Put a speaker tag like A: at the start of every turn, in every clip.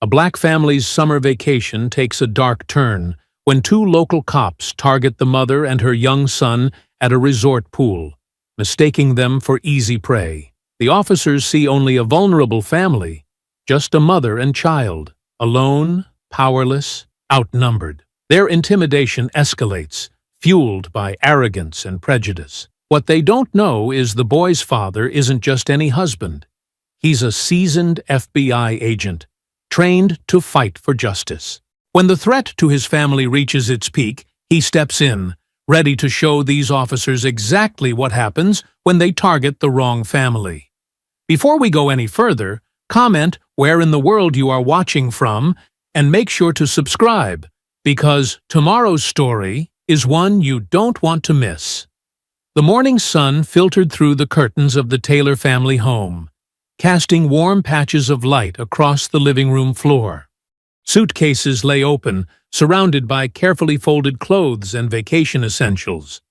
A: A black family's summer vacation takes a dark turn when two local cops target the mother and her young son at a resort pool, mistaking them for easy prey. The officers see only a vulnerable family, just a mother and child, alone, powerless, outnumbered. Their intimidation escalates, fueled by arrogance and prejudice. What they don't know is the boy's father isn't just any husband. He's a seasoned FBI agent, trained to fight for justice. When the threat to his family reaches its peak, he steps in, ready to show these officers exactly what happens when they target the wrong family. Before we go any further, comment where in the world you are watching from and make sure to subscribe, because tomorrow's story is one you don't want to miss. The morning sun filtered through the curtains of the Taylor family home, casting warm patches of light across the living room floor. Suitcases lay open, surrounded by carefully folded clothes and vacation essentials.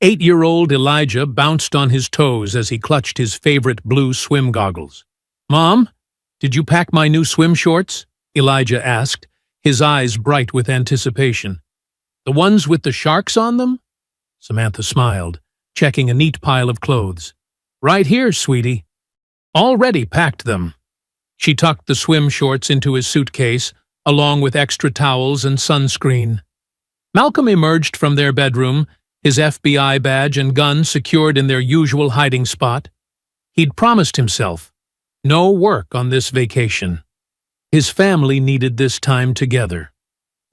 A: 8-year-old Elijah bounced on his toes as he clutched his favorite blue swim goggles. "Mom, did you pack my new swim shorts?" Elijah asked, his eyes bright with anticipation. "The ones with the sharks on them?" Samantha smiled, checking a neat pile of clothes. "Right here, sweetie." "Already packed them." She tucked the swim shorts into his suitcase, along with extra towels and sunscreen. Malcolm emerged from their bedroom, his FBI badge and gun secured in their usual hiding spot. He'd promised himself no work on this vacation. His family needed this time together.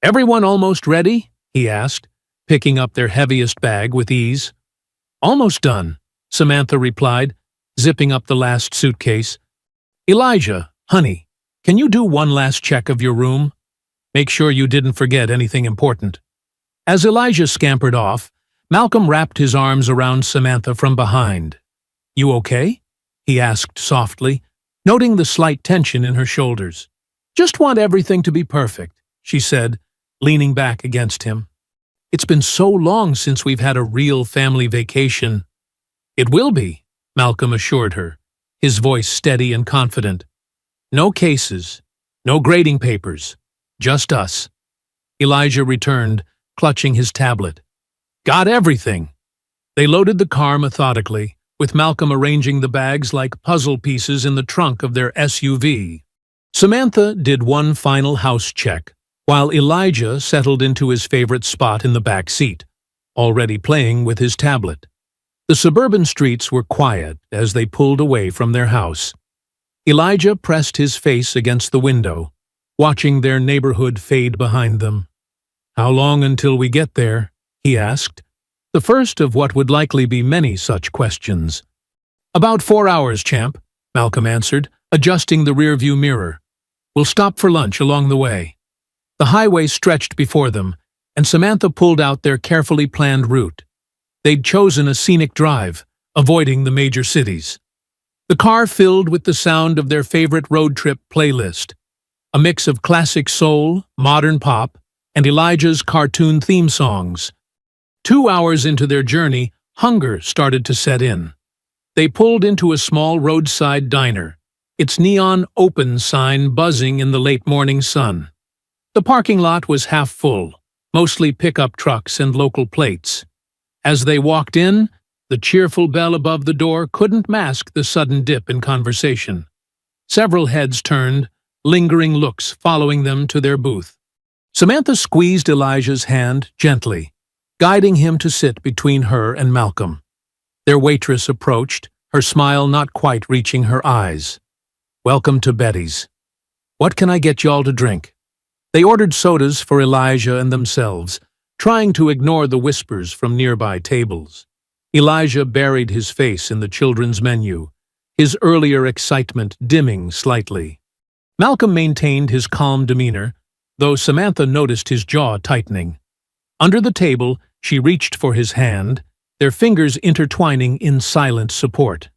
A: "Everyone almost ready?" he asked, picking up their heaviest bag with ease. "Almost done," Samantha replied, zipping up the last suitcase. "Elijah, honey, can you do one last check of your room? Make sure you didn't forget anything important." As Elijah scampered off, Malcolm wrapped his arms around Samantha from behind. "You okay?" he asked softly, noting the slight tension in her shoulders. "Just want everything to be perfect," she said, leaning back against him. "It's been so long since we've had a real family vacation." "It will be," Malcolm assured her, his voice steady and confident. "No cases, no grading papers, just us." Elijah returned, clutching his tablet. "Got everything." They loaded the car methodically, with Malcolm arranging the bags like puzzle pieces in the trunk of their SUV. Samantha did one final house check, while Elijah settled into his favorite spot in the back seat, already playing with his tablet. The suburban streets were quiet as they pulled away from their house. Elijah pressed his face against the window, watching their neighborhood fade behind them. "How long until we get there?" he asked, the first of what would likely be many such questions. "About 4 hours, champ," Malcolm answered, adjusting the rearview mirror. "We'll stop for lunch along the way." The highway stretched before them, and Samantha pulled out their carefully planned route. They'd chosen a scenic drive, avoiding the major cities. The car filled with the sound of their favorite road trip playlist, a mix of classic soul, modern pop, and Elijah's cartoon theme songs. 2 hours into their journey, hunger started to set in. They pulled into a small roadside diner, its neon open sign buzzing in the late morning sun. The parking lot was half full, mostly pickup trucks and local plates. As they walked in, the cheerful bell above the door couldn't mask the sudden dip in conversation. Several heads turned, lingering looks following them to their booth. Samantha squeezed Elijah's hand gently, guiding him to sit between her and Malcolm. Their waitress approached, her smile not quite reaching her eyes. "Welcome to Betty's. What can I get y'all to drink?" They ordered sodas for Elijah and themselves, trying to ignore the whispers from nearby tables. Elijah buried his face in the children's menu, his earlier excitement dimming slightly. Malcolm maintained his calm demeanor, though Samantha noticed his jaw tightening. Under the table, she reached for his hand, their fingers intertwining in silent support.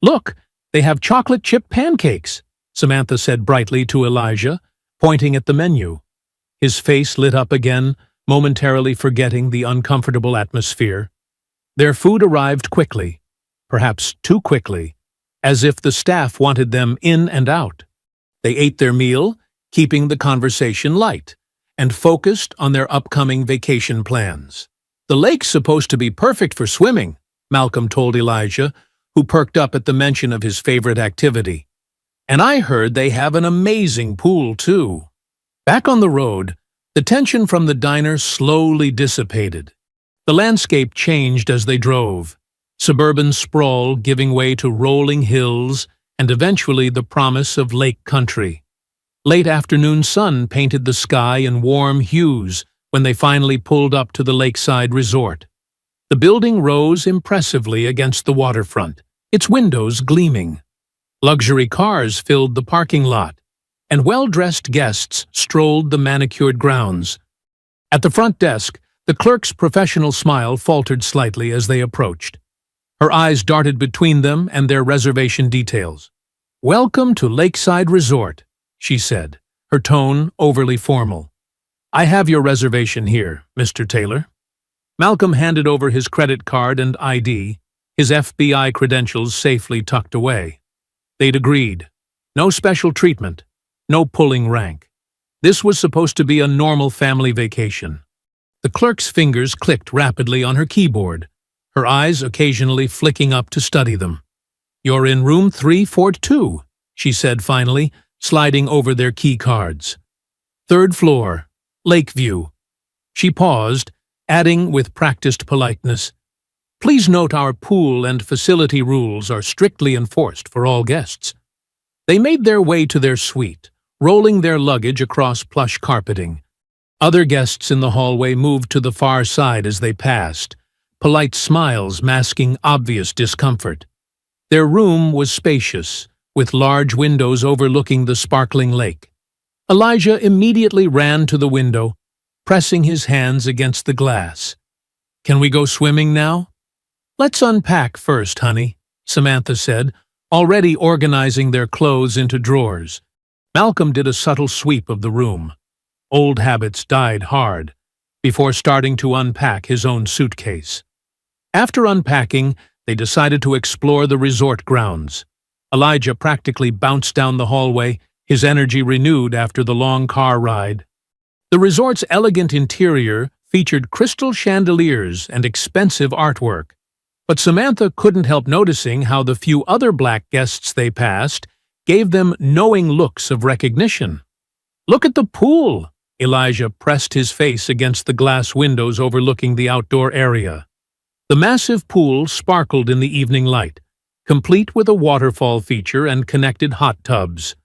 A: "Look, they have chocolate chip pancakes," Samantha said brightly to Elijah, pointing at the menu. His face lit up again, momentarily forgetting the uncomfortable atmosphere. Their food arrived quickly, perhaps too quickly, as if the staff wanted them in and out. They ate their meal, keeping the conversation light and focused on their upcoming vacation plans. "The lake's supposed to be perfect for swimming," Malcolm told Elijah, who perked up at the mention of his favorite activity. "And I heard they have an amazing pool, too." Back on the road, the tension from the diner slowly dissipated. The landscape changed as they drove, suburban sprawl giving way to rolling hills and eventually the promise of lake country. Late afternoon sun painted the sky in warm hues when they finally pulled up to the lakeside resort. The building rose impressively against the waterfront, its windows gleaming. Luxury cars filled the parking lot, and well-dressed guests strolled the manicured grounds. At the front desk, the clerk's professional smile faltered slightly as they approached. Her eyes darted between them and their reservation details. "Welcome to Lakeside Resort," she said, her tone overly formal. "I have your reservation here, Mr. Taylor." Malcolm handed over his credit card and ID, his FBI credentials safely tucked away. They'd agreed. No special treatment, no pulling rank. This was supposed to be a normal family vacation. The clerk's fingers clicked rapidly on her keyboard, her eyes occasionally flicking up to study them. "You're in room 342, she said finally, sliding over their key cards. "Third floor, Lakeview." She paused, adding with practiced politeness, "Please note our pool and facility rules are strictly enforced for all guests." They made their way to their suite, rolling their luggage across plush carpeting. Other guests in the hallway moved to the far side as they passed, polite smiles masking obvious discomfort. Their room was spacious, with large windows overlooking the sparkling lake. Elijah immediately ran to the window, pressing his hands against the glass. "Can we go swimming now?" "Let's unpack first, honey," Samantha said, already organizing their clothes into drawers. Malcolm did a subtle sweep of the room. Old habits died hard, before starting to unpack his own suitcase. After unpacking, they decided to explore the resort grounds. Elijah practically bounced down the hallway, his energy renewed after the long car ride. The resort's elegant interior featured crystal chandeliers and expensive artwork, but Samantha couldn't help noticing how the few other black guests they passed gave them knowing looks of recognition. "Look at the pool!" Elijah pressed his face against the glass windows overlooking the outdoor area. The massive pool sparkled in the evening light, complete with a waterfall feature and connected hot tubs.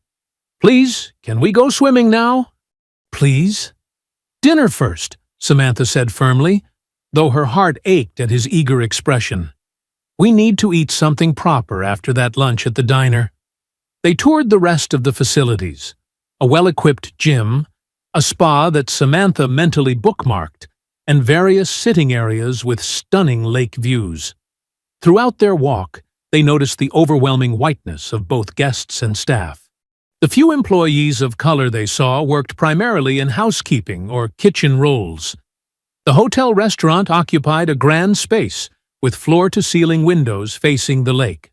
A: "Please, can we go swimming now?" "Please?" "Dinner first," Samantha said firmly, though her heart ached at his eager expression. "We need to eat something proper after that lunch at the diner." They toured the rest of the facilities, a well-equipped gym, a spa that Samantha mentally bookmarked, and various sitting areas with stunning lake views. Throughout their walk, they noticed the overwhelming whiteness of both guests and staff. The few employees of color they saw worked primarily in housekeeping or kitchen roles. The hotel restaurant occupied a grand space, with floor-to-ceiling windows facing the lake.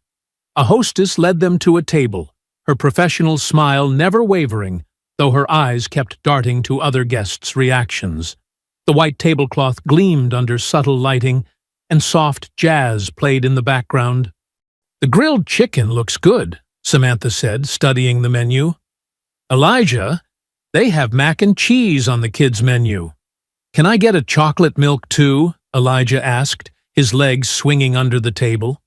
A: A hostess led them to a table, her professional smile never wavering, though her eyes kept darting to other guests' reactions. The white tablecloth gleamed under subtle lighting, and soft jazz played in the background. "The grilled chicken looks good," Samantha said, studying the menu. "Elijah, they have mac and cheese on the kids' menu." "Can I get a chocolate milk too?" Elijah asked, his legs swinging under the table.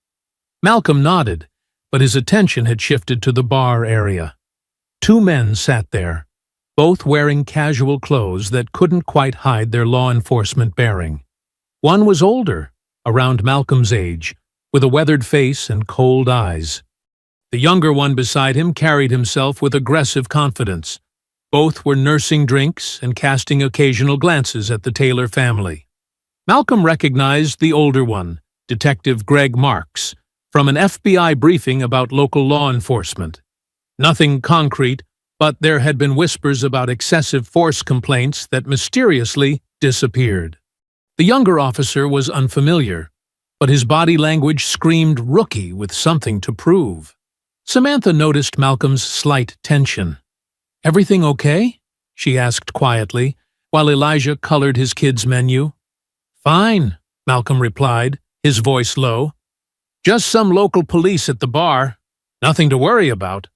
A: Malcolm nodded, but his attention had shifted to the bar area. Two men sat there, both wearing casual clothes that couldn't quite hide their law enforcement bearing. One was older, around Malcolm's age, with a weathered face and cold eyes. The younger one beside him carried himself with aggressive confidence. Both were nursing drinks and casting occasional glances at the Taylor family. Malcolm recognized the older one, Detective Greg Marks, from an FBI briefing about local law enforcement. Nothing concrete, but there had been whispers about excessive force complaints that mysteriously disappeared. The younger officer was unfamiliar, but his body language screamed rookie with something to prove. Samantha noticed Malcolm's slight tension. "Everything okay?" she asked quietly, while Elijah colored his kids' menu. "Fine," Malcolm replied, his voice low. "Just some local police at the bar. Nothing to worry about."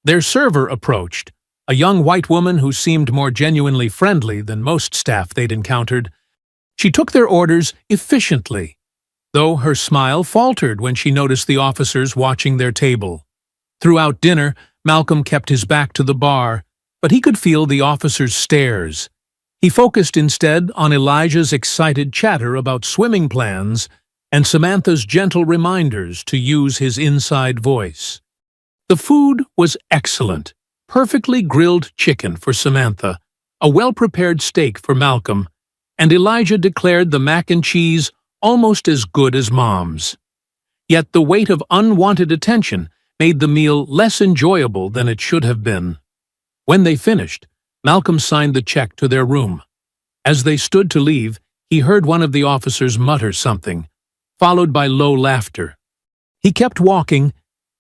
A: Their server approached, a young white woman who seemed more genuinely friendly than most staff they'd encountered. She took their orders efficiently, though her smile faltered when she noticed the officers watching their table. Throughout dinner, Malcolm kept his back to the bar, but he could feel the officers' stares. He focused instead on Elijah's excited chatter about swimming plans and Samantha's gentle reminders to use his inside voice. The food was excellent. Perfectly grilled chicken for Samantha, a well-prepared steak for Malcolm, and Elijah declared the mac and cheese almost as good as Mom's. Yet the weight of unwanted attention made the meal less enjoyable than it should have been. When they finished, Malcolm signed the check to their room. As they stood to leave, he heard one of the officers mutter something, followed by low laughter. He kept walking,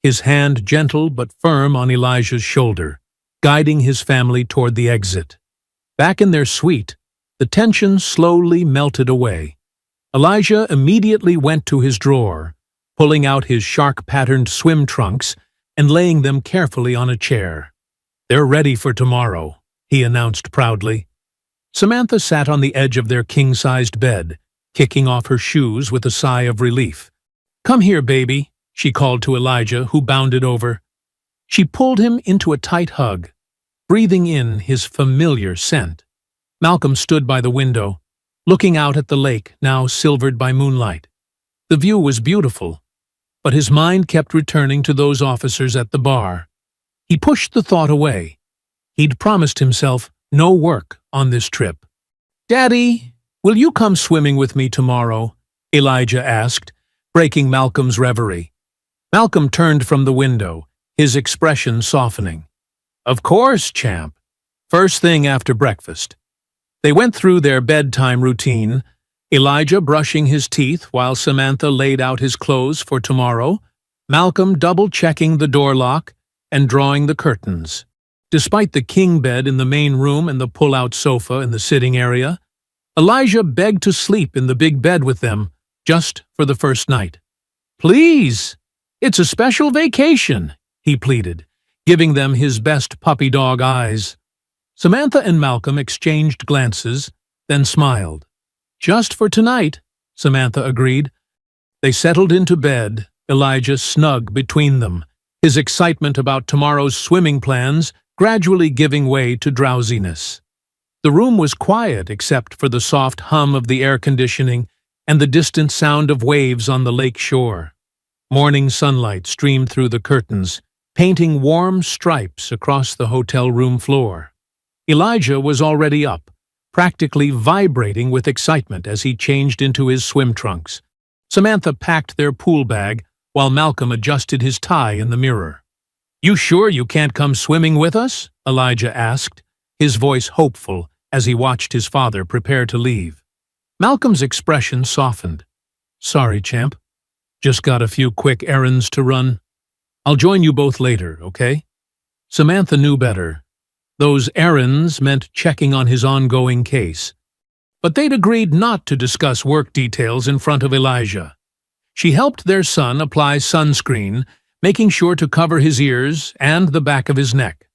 A: his hand gentle but firm on Elijah's shoulder, guiding his family toward the exit. Back in their suite, the tension slowly melted away. Elijah immediately went to his drawer, pulling out his shark-patterned swim trunks and laying them carefully on a chair. "They're ready for tomorrow," he announced proudly. Samantha sat on the edge of their king-sized bed, kicking off her shoes with a sigh of relief. "Come here, baby," she called to Elijah, who bounded over. She pulled him into a tight hug, breathing in his familiar scent. Malcolm stood by the window, looking out at the lake, now silvered by moonlight. The view was beautiful, but his mind kept returning to those officers at the bar. He pushed the thought away. He'd promised himself no work on this trip. "Daddy, will you come swimming with me tomorrow?" Elijah asked, breaking Malcolm's reverie. Malcolm turned from the window, his expression softening. "Of course, champ. First thing after breakfast." They went through their bedtime routine, Elijah brushing his teeth while Samantha laid out his clothes for tomorrow, Malcolm double-checking the door lock and drawing the curtains. Despite the king bed in the main room and the pull-out sofa in the sitting area, Elijah begged to sleep in the big bed with them, just for the first night. "Please, it's a special vacation," he pleaded, giving them his best puppy dog eyes. Samantha and Malcolm exchanged glances, then smiled. "Just for tonight," Samantha agreed. They settled into bed, Elijah snug between them, his excitement about tomorrow's swimming plans gradually giving way to drowsiness. The room was quiet except for the soft hum of the air conditioning and the distant sound of waves on the lake shore. Morning sunlight streamed through the curtains, painting warm stripes across the hotel room floor. Elijah was already up, practically vibrating with excitement as he changed into his swim trunks. Samantha packed their pool bag while Malcolm adjusted his tie in the mirror. "You sure you can't come swimming with us?" Elijah asked, his voice hopeful as he watched his father prepare to leave. Malcolm's expression softened. "Sorry, champ. Just got a few quick errands to run. I'll join you both later, okay?" Samantha knew better. Those errands meant checking on his ongoing case. But they'd agreed not to discuss work details in front of Elijah. She helped their son apply sunscreen, making sure to cover his ears and the back of his neck.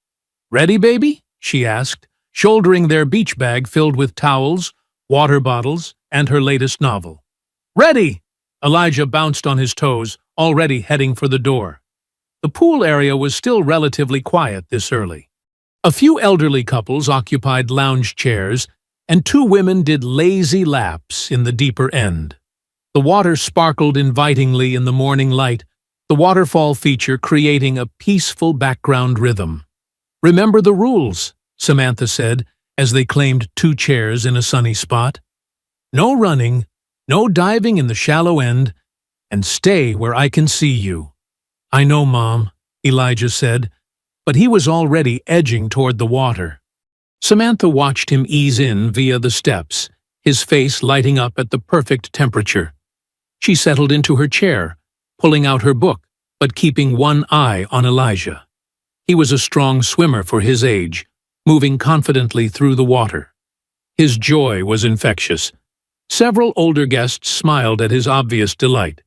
A: "Ready, baby?" she asked, shouldering their beach bag filled with towels, water bottles, and her latest novel. "Ready!" Elijah bounced on his toes, already heading for the door. The pool area was still relatively quiet this early. A few elderly couples occupied lounge chairs, and two women did lazy laps in the deeper end. The water sparkled invitingly in the morning light, the waterfall feature creating a peaceful background rhythm. "Remember the rules," Samantha said, as they claimed two chairs in a sunny spot. "No running, no diving in the shallow end, and stay where I can see you." "I know, Mom," Elijah said, but he was already edging toward the water. Samantha watched him ease in via the steps, his face lighting up at the perfect temperature. She settled into her chair, pulling out her book, but keeping one eye on Elijah. He was a strong swimmer for his age, moving confidently through the water. His joy was infectious. Several older guests smiled at his obvious delight.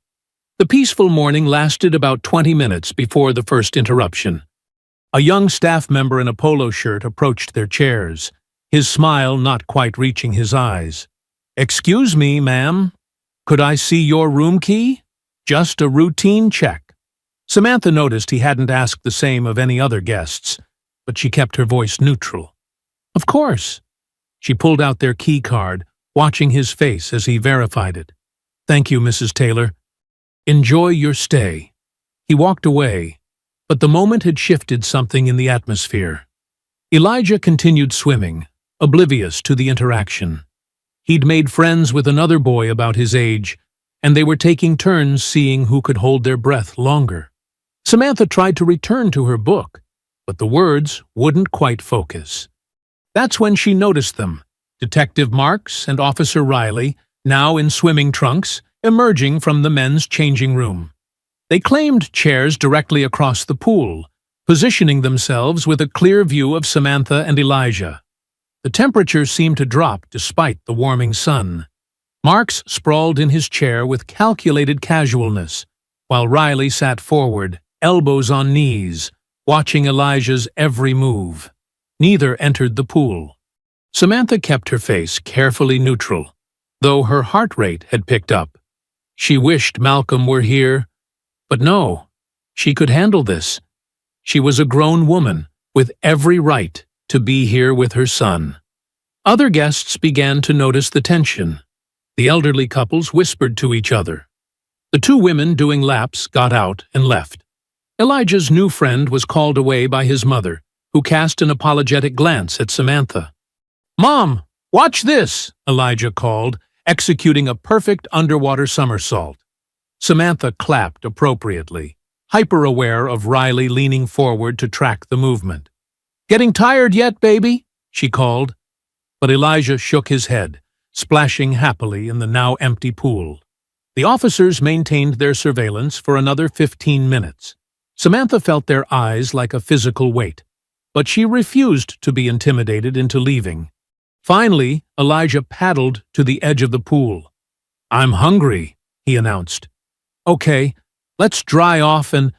A: The peaceful morning lasted about 20 minutes before the first interruption. A young staff member in a polo shirt approached their chairs, his smile not quite reaching his eyes. "Excuse me, ma'am. Could I see your room key? Just a routine check." Samantha noticed he hadn't asked the same of any other guests, but she kept her voice neutral. "Of course." She pulled out their key card, watching his face as he verified it. "Thank you, Mrs. Taylor. Enjoy your stay." He walked away, but the moment had shifted something in the atmosphere. Elijah continued swimming, oblivious to the interaction. He'd made friends with another boy about his age, and they were taking turns seeing who could hold their breath longer. Samantha tried to return to her book, but the words wouldn't quite focus. That's when she noticed them, Detective Marks and Officer Riley, now in swimming trunks, emerging from the men's changing room. They claimed chairs directly across the pool, positioning themselves with a clear view of Samantha and Elijah. The temperature seemed to drop despite the warming sun. Marks sprawled in his chair with calculated casualness, while Riley sat forward, elbows on knees, watching Elijah's every move. Neither entered the pool. Samantha kept her face carefully neutral, though her heart rate had picked up. She wished Malcolm were here, but no, she could handle this. She was a grown woman, with every right to be here with her son. Other guests began to notice the tension. The elderly couples whispered to each other. The two women doing laps got out and left. Elijah's new friend was called away by his mother, who cast an apologetic glance at Samantha. "Mom, watch this," Elijah called, executing a perfect underwater somersault. Samantha clapped appropriately, hyper-aware of Riley leaning forward to track the movement. "Getting tired yet, baby?" she called. But Elijah shook his head, splashing happily in the now empty pool. The officers maintained their surveillance for another 15 minutes. Samantha felt their eyes like a physical weight, but she refused to be intimidated into leaving. Finally, Elijah paddled to the edge of the pool. "I'm hungry," he announced. "Okay, let's dry off and—"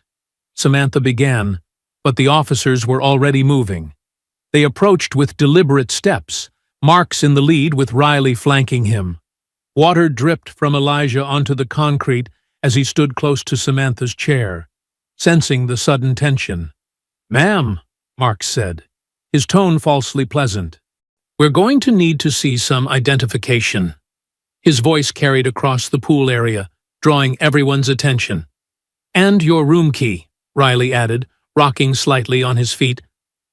A: Samantha began, but the officers were already moving. They approached with deliberate steps, Marks in the lead with Riley flanking him. Water dripped from Elijah onto the concrete as he stood close to Samantha's chair, sensing the sudden tension. "Ma'am," Marks said, his tone falsely pleasant, "we're going to need to see some identification." His voice carried across the pool area, drawing everyone's attention. "And your room key," Riley added, rocking slightly on his feet,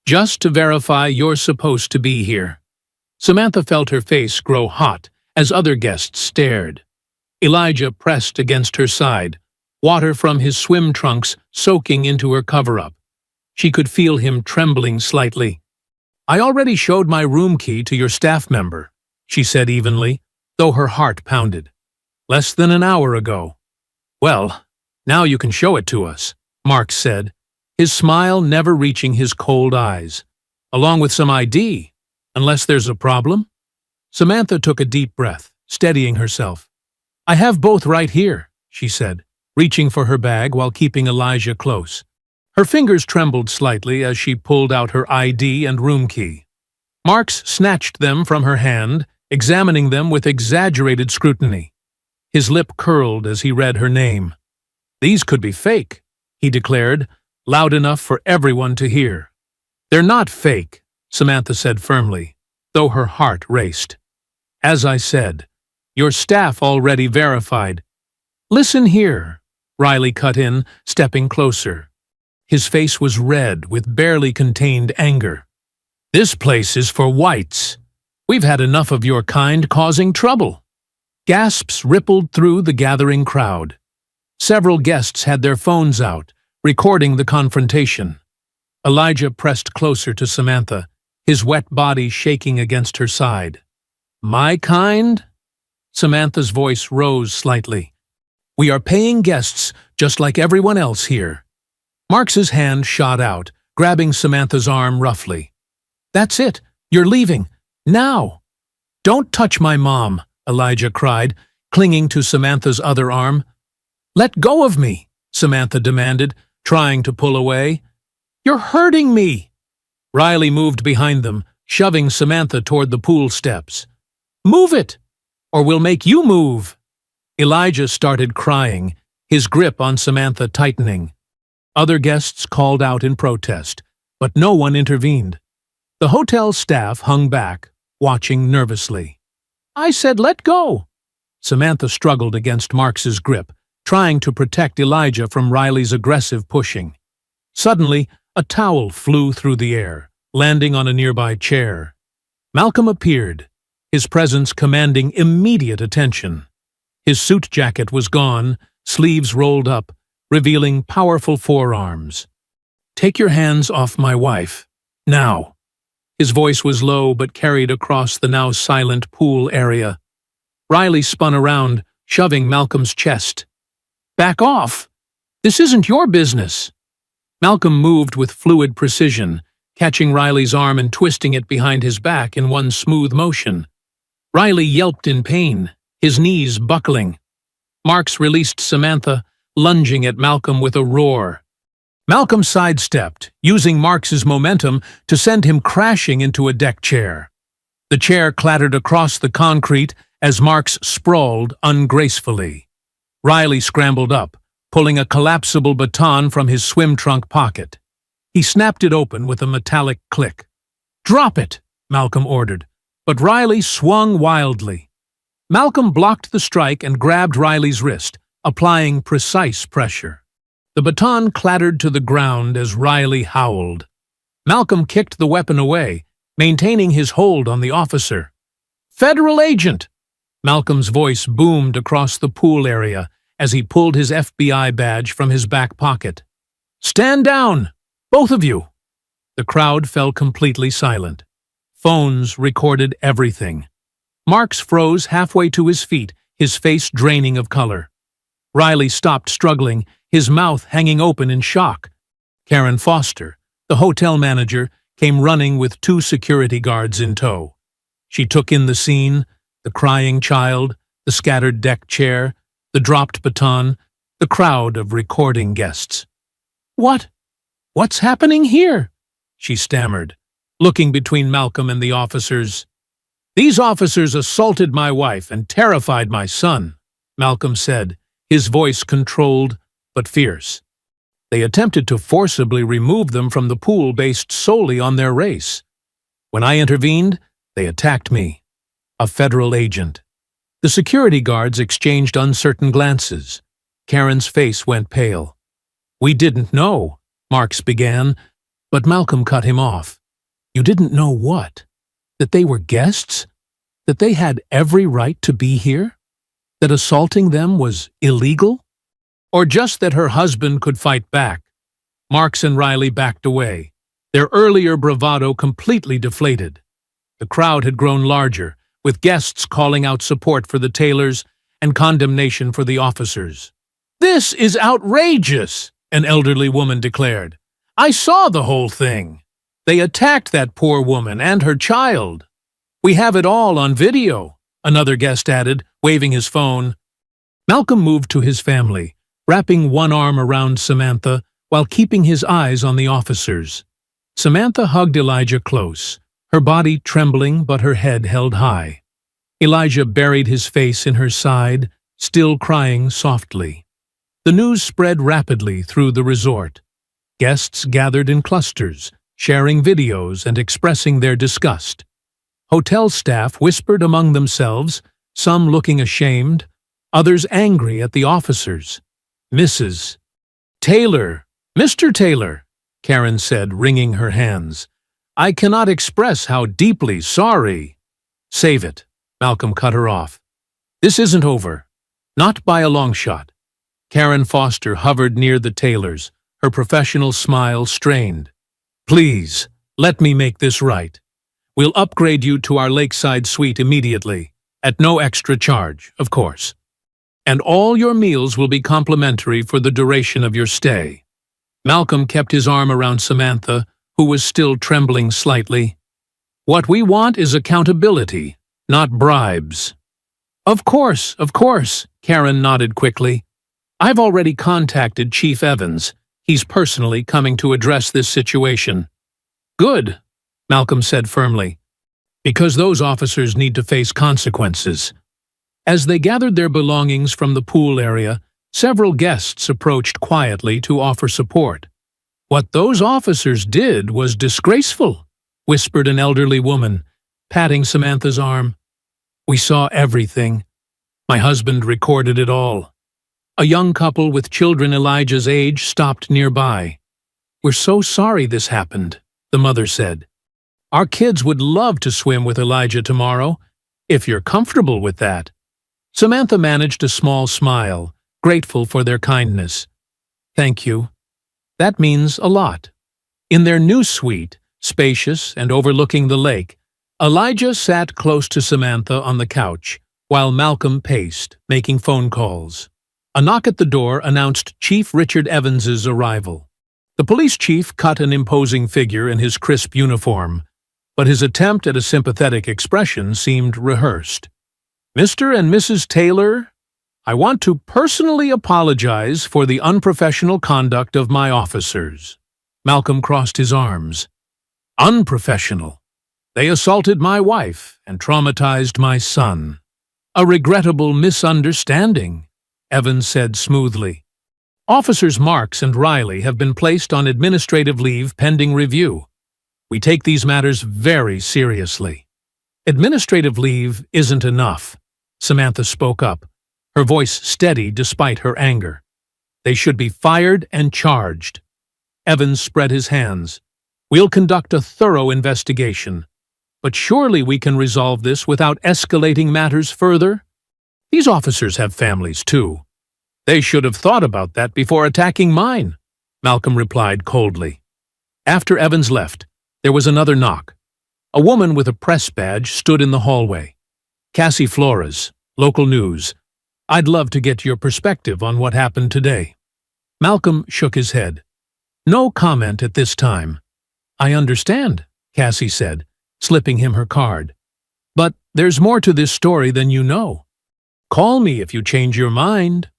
A: "just to verify you're supposed to be here." Samantha felt her face grow hot as other guests stared. Elijah pressed against her side, water from his swim trunks soaking into her cover-up. She could feel him trembling slightly. "I already showed my room key to your staff member," she said evenly, though her heart pounded. "Less than an hour ago." "Well, now you can show it to us," Mark said, his smile never reaching his cold eyes. "Along with some ID, unless there's a problem?" Samantha took a deep breath, steadying herself. "I have both right here," she said, reaching for her bag while keeping Elijah close. Her fingers trembled slightly as she pulled out her ID and room key. Marks snatched them from her hand, examining them with exaggerated scrutiny. His lip curled as he read her name. "These could be fake," he declared, loud enough for everyone to hear. "They're not fake," Samantha said firmly, though her heart raced. "As I said, your staff already verified." "Listen here," Riley cut in, stepping closer. His face was red with barely contained anger. "This place is for whites. We've had enough of your kind causing trouble." Gasps rippled through the gathering crowd. Several guests had their phones out, recording the confrontation. Elijah pressed closer to Samantha, his wet body shaking against her side. "My kind?" Samantha's voice rose slightly. "We are paying guests just like everyone else here." Marks's hand shot out, grabbing Samantha's arm roughly. "That's it. You're leaving. Now!" "Don't touch my mom," Elijah cried, clinging to Samantha's other arm. "Let go of me," Samantha demanded, trying to pull away. "You're hurting me." Riley moved behind them, shoving Samantha toward the pool steps. "Move it, or we'll make you move." Elijah started crying, his grip on Samantha tightening. Other guests called out in protest, but no one intervened. The hotel staff hung back, watching nervously. "I said let go." Samantha struggled against Marks's grip, trying to protect Elijah from Riley's aggressive pushing. Suddenly, a towel flew through the air, landing on a nearby chair. Malcolm appeared, his presence commanding immediate attention. His suit jacket was gone, sleeves rolled up, revealing powerful forearms. "Take your hands off my wife. Now." His voice was low but carried across the now silent pool area. Riley spun around, shoving Malcolm's chest. "Back off! This isn't your business." Malcolm moved with fluid precision, catching Riley's arm and twisting it behind his back in one smooth motion. Riley yelped in pain, his knees buckling. Marks released Samantha, lunging at Malcolm with a roar. Malcolm sidestepped, using Marks's momentum to send him crashing into a deck chair. The chair clattered across the concrete as Marks sprawled ungracefully. Riley scrambled up, pulling a collapsible baton from his swim trunk pocket. He snapped it open with a metallic click. "Drop it," Malcolm ordered, but Riley swung wildly. Malcolm blocked the strike and grabbed Riley's wrist, applying precise pressure. The baton clattered to the ground as Riley howled. Malcolm kicked the weapon away, maintaining his hold on the officer. "Federal agent!" Malcolm's voice boomed across the pool area as he pulled his FBI badge from his back pocket. "Stand down, both of you!" The crowd fell completely silent. Phones recorded everything. Marks froze halfway to his feet, his face draining of color. Riley stopped struggling, his mouth hanging open in shock. Karen Foster, the hotel manager, came running with 2 security guards in tow. She took in the scene, the crying child, the scattered deck chair, the dropped baton, the crowd of recording guests. What's happening here?" she stammered, looking between Malcolm and the officers. "These officers assaulted my wife and terrified my son," Malcolm said, his voice controlled but fierce. "They attempted to forcibly remove them from the pool based solely on their race. When I intervened, they attacked me, a federal agent." The security guards exchanged uncertain glances. Karen's face went pale. "We didn't know," Marks began, but Malcolm cut him off. "You didn't know what? That they were guests? That they had every right to be here? That assaulting them was illegal? Or just that her husband could fight back?" Marks and Riley backed away, their earlier bravado completely deflated. The crowd had grown larger, with guests calling out support for the Taylors and condemnation for the officers. "This is outrageous," an elderly woman declared. "I saw the whole thing. They attacked that poor woman and her child. We have it all on video," another guest added, waving his phone. Malcolm moved to his family, wrapping one arm around Samantha while keeping his eyes on the officers. Samantha hugged Elijah close, her body trembling but her head held high. Elijah buried his face in her side, still crying softly. The news spread rapidly through the resort. Guests gathered in clusters, sharing videos and expressing their disgust. Hotel staff whispered among themselves, some looking ashamed, others angry at the officers. "Mrs. Taylor, Mr. Taylor," Karen said, wringing her hands. "I cannot express how deeply sorry." "Save it," Malcolm cut her off. "This isn't over. Not by a long shot." Karen Foster hovered near the Taylors, her professional smile strained. "Please, let me make this right. We'll upgrade you to our lakeside suite immediately, at no extra charge, of course. And all your meals will be complimentary for the duration of your stay." Malcolm kept his arm around Samantha, who was still trembling slightly. "What we want is accountability, not bribes." Of course, Karen nodded quickly. "I've already contacted Chief Evans. He's personally coming to address this situation." "Good," Malcolm said firmly, "because those officers need to face consequences." As they gathered their belongings from the pool area, several guests approached quietly to offer support. "What those officers did was disgraceful," whispered an elderly woman, patting Samantha's arm. "We saw everything. My husband recorded it all." A young couple with children Elijah's age stopped nearby. "We're so sorry this happened," the mother said. "Our kids would love to swim with Elijah tomorrow, if you're comfortable with that." Samantha managed a small smile, grateful for their kindness. "Thank you. That means a lot." In their new suite, spacious and overlooking the lake, Elijah sat close to Samantha on the couch, while Malcolm paced, making phone calls. A knock at the door announced Chief Richard Evans's arrival. The police chief cut an imposing figure in his crisp uniform, but his attempt at a sympathetic expression seemed rehearsed. "Mr. and Mrs. Taylor, I want to personally apologize for the unprofessional conduct of my officers." Malcolm crossed his arms. "Unprofessional. They assaulted my wife and traumatized my son. A regrettable misunderstanding," Evans said smoothly. "Officers Marks and Riley have been placed on administrative leave pending review. We take these matters very seriously." "Administrative leave isn't enough," Samantha spoke up, her voice steady despite her anger. "They should be fired and charged." Evans spread his hands. "We'll conduct a thorough investigation. But surely we can resolve this without escalating matters further? These officers have families too. They should have thought about that before attacking mine," Malcolm replied coldly. After Evans left, there was another knock. A woman with a press badge stood in the hallway. "Cassie Flores, local news. I'd love to get your perspective on what happened today." Malcolm shook his head. "No comment at this time." "I understand," Cassie said, slipping him her card. "But there's more to this story than you know. Call me if you change your mind."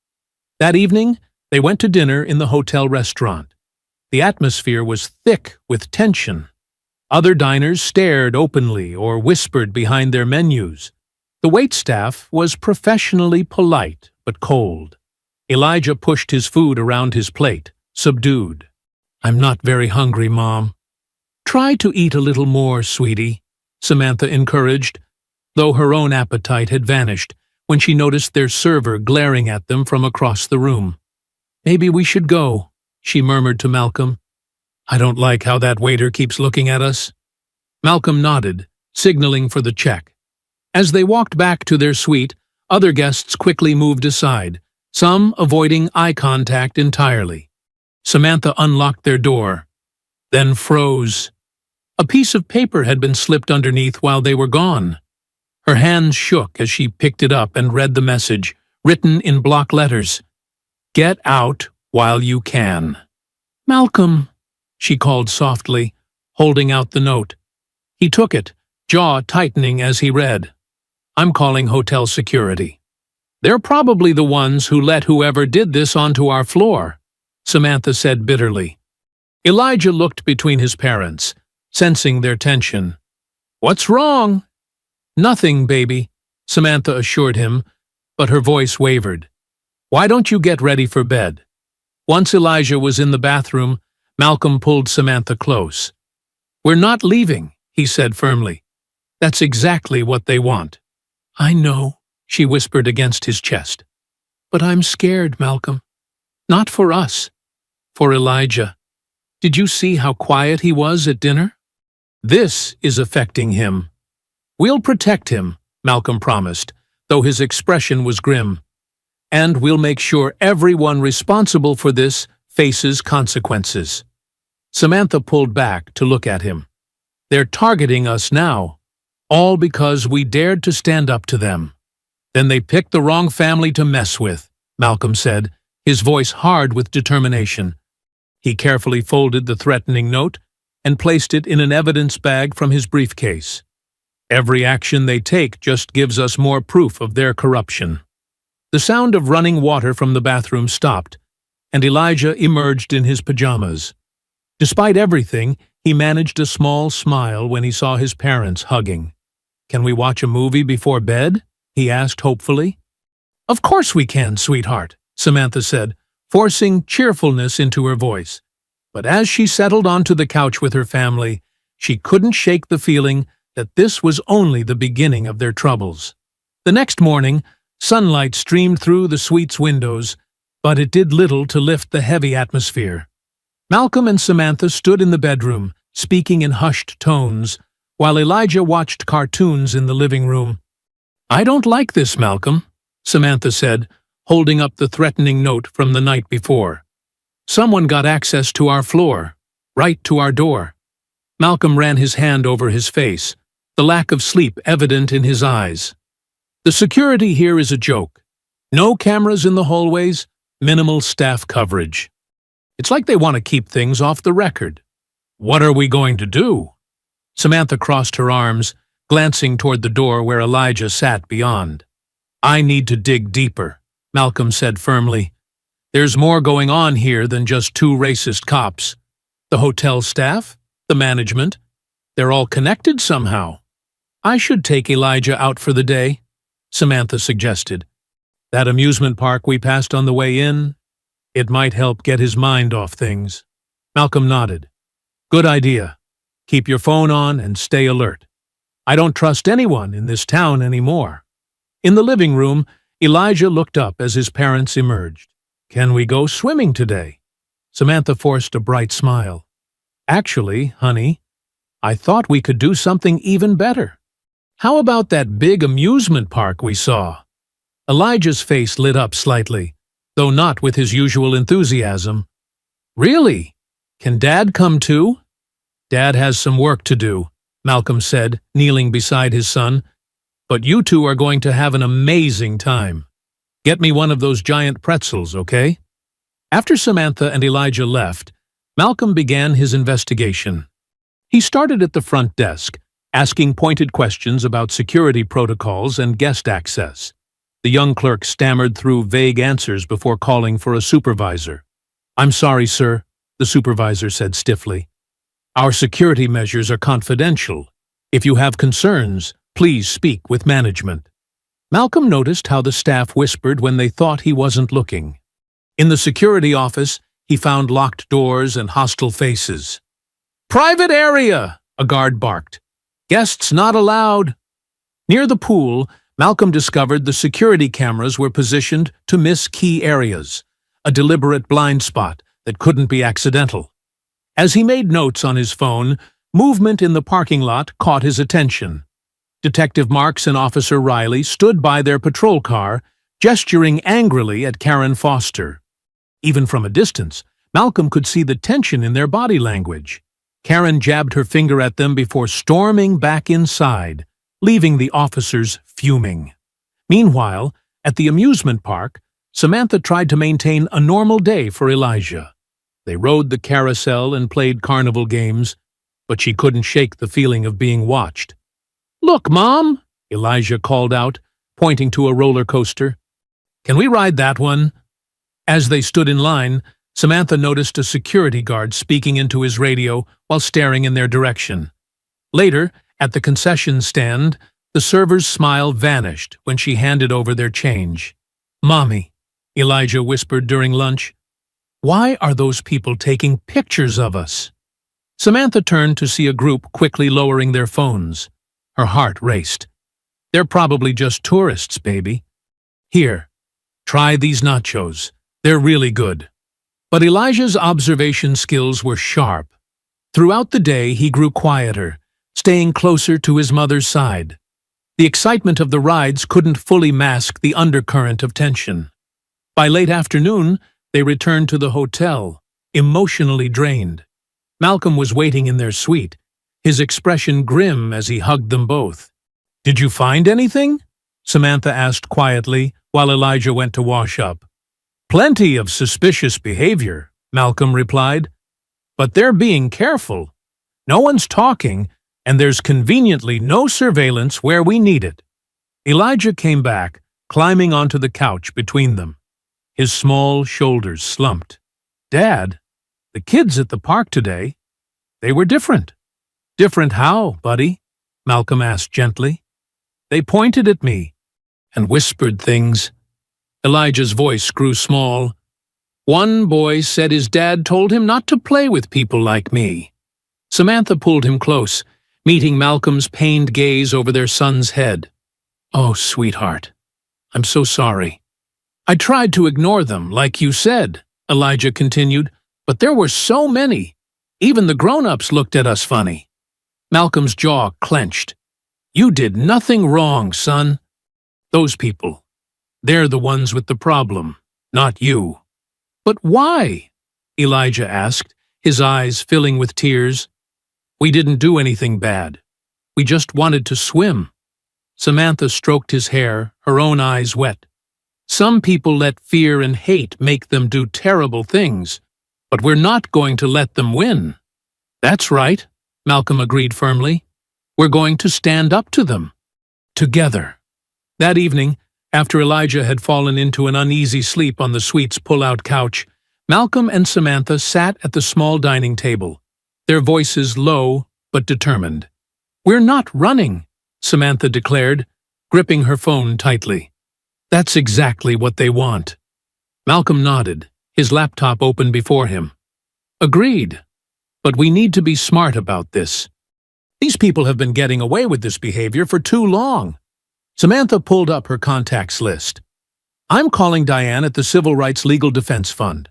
A: That evening, they went to dinner in the hotel restaurant. The atmosphere was thick with tension. Other diners stared openly or whispered behind their menus. The waitstaff was professionally polite but cold. Elijah pushed his food around his plate, subdued. "I'm not very hungry, Mom." "Try to eat a little more, sweetie," Samantha encouraged, though her own appetite had vanished when she noticed their server glaring at them from across the room. "Maybe we should go," she murmured to Malcolm. "I don't like how that waiter keeps looking at us." Malcolm nodded, signaling for the check. As they walked back to their suite, other guests quickly moved aside, some avoiding eye contact entirely. Samantha unlocked their door, then froze. A piece of paper had been slipped underneath while they were gone. Her hands shook as she picked it up and read the message, written in block letters. "Get out while you can." "Malcolm," she called softly, holding out the note. He took it, jaw tightening as he read. "I'm calling hotel security. They're probably the ones who let whoever did this onto our floor," Samantha said bitterly. Elijah looked between his parents, sensing their tension. "What's wrong?" "Nothing, baby," Samantha assured him, but her voice wavered. "Why don't you get ready for bed?" Once Elijah was in the bathroom, Malcolm pulled Samantha close. "We're not leaving," he said firmly. "That's exactly what they want." "I know," she whispered against his chest. "But I'm scared, Malcolm. Not for us. For Elijah. Did you see how quiet he was at dinner? This is affecting him." "We'll protect him," Malcolm promised, though his expression was grim. "And we'll make sure everyone responsible for this faces consequences." Samantha pulled back to look at him. "They're targeting us now, all because we dared to stand up to them." "Then they picked the wrong family to mess with," Malcolm said, his voice hard with determination. He carefully folded the threatening note and placed it in an evidence bag from his briefcase. Every action they take just gives us more proof of their corruption. The sound of running water from the bathroom stopped, and Elijah emerged in his pajamas. Despite everything, he managed a small smile when he saw his parents hugging. "Can we watch a movie before bed?" he asked hopefully. "Of course we can, sweetheart," Samantha said, forcing cheerfulness into her voice. But as she settled onto the couch with her family, she couldn't shake the feeling that this was only the beginning of their troubles. The next morning, sunlight streamed through the suite's windows, but it did little to lift the heavy atmosphere. Malcolm and Samantha stood in the bedroom, speaking in hushed tones, while Elijah watched cartoons in the living room. "I don't like this, Malcolm," Samantha said, holding up the threatening note from the night before. "Someone got access to our floor, right to our door." Malcolm ran his hand over his face, the lack of sleep evident in his eyes. "The security here is a joke. No cameras in the hallways, minimal staff coverage. It's like they want to keep things off the record." "What are we going to do?" Samantha crossed her arms, glancing toward the door where Elijah sat beyond. "I need to dig deeper," Malcolm said firmly. "There's more going on here than just two racist cops. The hotel staff, the management, they're all connected somehow." "I should take Elijah out for the day," Samantha suggested. "That amusement park we passed on the way in? It might help get his mind off things." Malcolm nodded. "Good idea. Keep your phone on and stay alert. I don't trust anyone in this town anymore." In the living room, Elijah looked up as his parents emerged. "Can we go swimming today?" Samantha forced a bright smile. "Actually, honey, I thought we could do something even better. How about that big amusement park we saw?" Elijah's face lit up slightly, though not with his usual enthusiasm. "Really? Can Dad come too?" "Dad has some work to do," Malcolm said, kneeling beside his son. "But you two are going to have an amazing time. Get me one of those giant pretzels, okay?" After Samantha and Elijah left, Malcolm began his investigation. He started at the front desk, asking pointed questions about security protocols and guest access. The young clerk stammered through vague answers before calling for a supervisor. "I'm sorry, sir," the supervisor said stiffly. "Our security measures are confidential. If you have concerns, please speak with management." Malcolm noticed how the staff whispered when they thought he wasn't looking. In the security office, he found locked doors and hostile faces. "Private area!" a guard barked. "Guests not allowed." Near the pool, Malcolm discovered the security cameras were positioned to miss key areas, a deliberate blind spot that couldn't be accidental. As he made notes on his phone, movement in the parking lot caught his attention. Detective Marks and Officer Riley stood by their patrol car, gesturing angrily at Karen Foster. Even from a distance, Malcolm could see the tension in their body language. Karen jabbed her finger at them before storming back inside, leaving the officers fuming. Meanwhile, at the amusement park, Samantha tried to maintain a normal day for Elijah. They rode the carousel and played carnival games, but she couldn't shake the feeling of being watched. "Look, Mom!" Elijah called out, pointing to a roller coaster. "Can we ride that one?" As they stood in line, Samantha noticed a security guard speaking into his radio while staring in their direction. Later, at the concession stand, the server's smile vanished when she handed over their change. "Mommy," Elijah whispered during lunch, "why are those people taking pictures of us?" Samantha turned to see a group quickly lowering their phones. Her heart raced. "They're probably just tourists, baby. Here, try these nachos. They're really good." But Elijah's observation skills were sharp. Throughout the day, he grew quieter, staying closer to his mother's side. The excitement of the rides couldn't fully mask the undercurrent of tension. By late afternoon, they returned to the hotel, emotionally drained. Malcolm was waiting in their suite, his expression grim as he hugged them both. "Did you find anything?" Samantha asked quietly while Elijah went to wash up. "Plenty of suspicious behavior," Malcolm replied. But they're being careful. No one's talking, and there's conveniently no surveillance where we need it. Elijah came back, climbing onto the couch between them. His small shoulders slumped. Dad, the kids at the park today, they were different. Different how, buddy? Malcolm asked gently. They pointed at me and whispered things. Elijah's voice grew small. One boy said his dad told him not to play with people like me. Samantha pulled him close, meeting Malcolm's pained gaze over their son's head. Oh, sweetheart, I'm so sorry. I tried to ignore them, like you said, Elijah continued, but there were so many. Even the grown-ups looked at us funny. Malcolm's jaw clenched. You did nothing wrong, son. Those people, they're the ones with the problem, not you. But why? Elijah asked, his eyes filling with tears. We didn't do anything bad. We just wanted to swim. Samantha stroked his hair, her own eyes wet. Some people let fear and hate make them do terrible things, but we're not going to let them win. That's right, Malcolm agreed firmly. We're going to stand up to them. Together. That evening, after Elijah had fallen into an uneasy sleep on the suite's pull-out couch, Malcolm and Samantha sat at the small dining table, their voices low but determined. We're not running, Samantha declared, gripping her phone tightly. That's exactly what they want. Malcolm nodded, his laptop open before him. Agreed. But we need to be smart about this. These people have been getting away with this behavior for too long. Samantha pulled up her contacts list. I'm calling Diane at the Civil Rights Legal Defense Fund.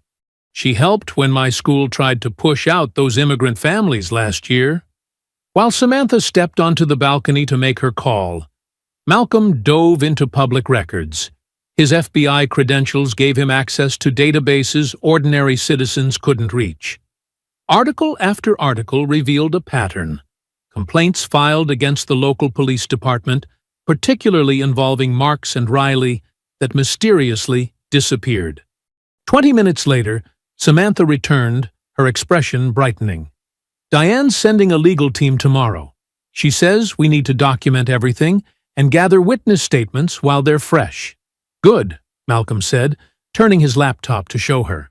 A: She helped when my school tried to push out those immigrant families last year. While Samantha stepped onto the balcony to make her call, Malcolm dove into public records. His FBI credentials gave him access to databases ordinary citizens couldn't reach. Article after article revealed a pattern. Complaints filed against the local police department, particularly involving Marks and Riley, that mysteriously disappeared. 20 minutes later, Samantha returned, her expression brightening. Diane's sending a legal team tomorrow. She says we need to document everything and gather witness statements while they're fresh. Good, Malcolm said, turning his laptop to show her.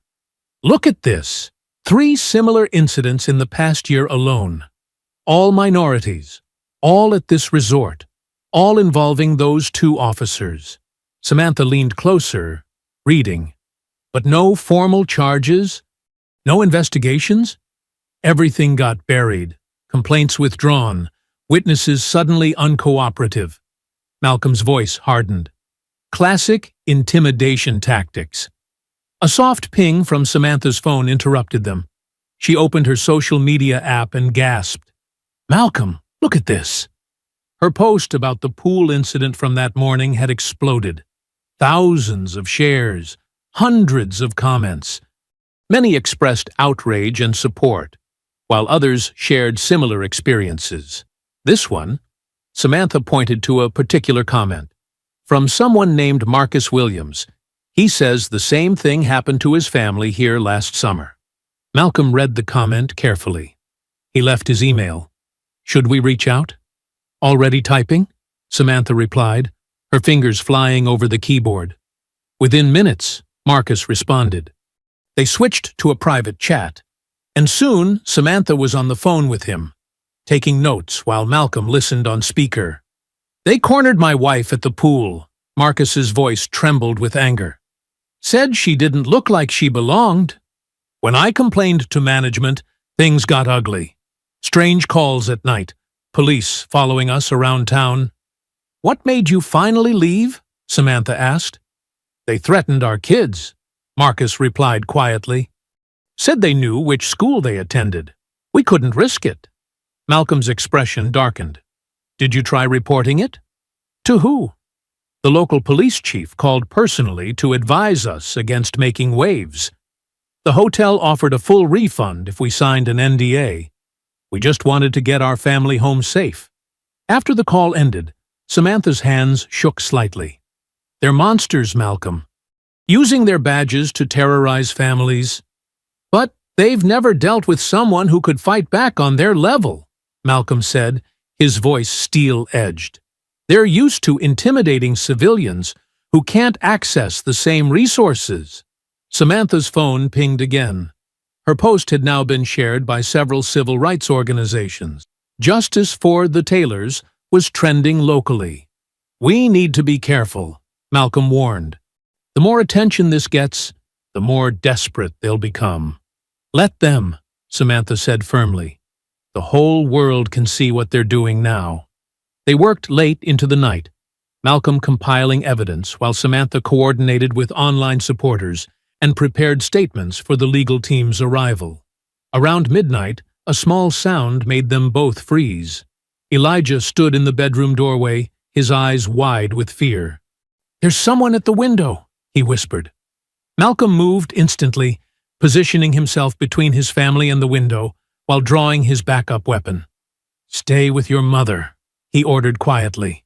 A: Look at this. 3 similar incidents in the past year alone. All minorities, all at this resort, all involving those 2 officers. Samantha leaned closer, reading. But no formal charges? No investigations? Everything got buried, complaints withdrawn, witnesses suddenly uncooperative. Malcolm's voice hardened. Classic intimidation tactics. A soft ping from Samantha's phone interrupted them. She opened her social media app and gasped. Malcolm, look at this. Her post about the pool incident from that morning had exploded. Thousands of shares, hundreds of comments. Many expressed outrage and support, while others shared similar experiences. This one, Samantha pointed to a particular comment. From someone named Marcus Williams. He says the same thing happened to his family here last summer. Malcolm read the comment carefully. He left his email. Should we reach out? Already typing? Samantha replied, her fingers flying over the keyboard. Within minutes, Marcus responded. They switched to a private chat, and soon Samantha was on the phone with him, taking notes while Malcolm listened on speaker. They cornered my wife at the pool. Marcus's voice trembled with anger. Said she didn't look like she belonged. When I complained to management, things got ugly. Strange calls at night, police following us around town. What made you finally leave? Samantha asked. They threatened our kids, Marcus replied quietly. Said they knew which school they attended. We couldn't risk it. Malcolm's expression darkened. Did you try reporting it? To who? The local police chief called personally to advise us against making waves. The hotel offered a full refund if we signed an NDA. We just wanted to get our family home safe. After the call ended, Samantha's hands shook slightly. They're monsters, Malcolm. Using their badges to terrorize families. But "They've never dealt with someone who could fight back on their level," Malcolm said, his voice steel-edged. "They're used to intimidating civilians who can't access the same resources." Samantha's phone pinged again. Her post had now been shared by several civil rights organizations. Justice for the Taylors was trending locally. "We need to be careful," Malcolm warned. "The more attention this gets, the more desperate they'll become." "Let them," Samantha said firmly. "The whole world can see what they're doing now." They worked late into the night, Malcolm compiling evidence while Samantha coordinated with online supporters and prepared statements for the legal team's arrival. Around midnight, a small sound made them both freeze. Elijah stood in the bedroom doorway, his eyes wide with fear. "There's someone at the window," he whispered. Malcolm moved instantly, positioning himself between his family and the window while drawing his backup weapon. "Stay with your mother," he ordered quietly.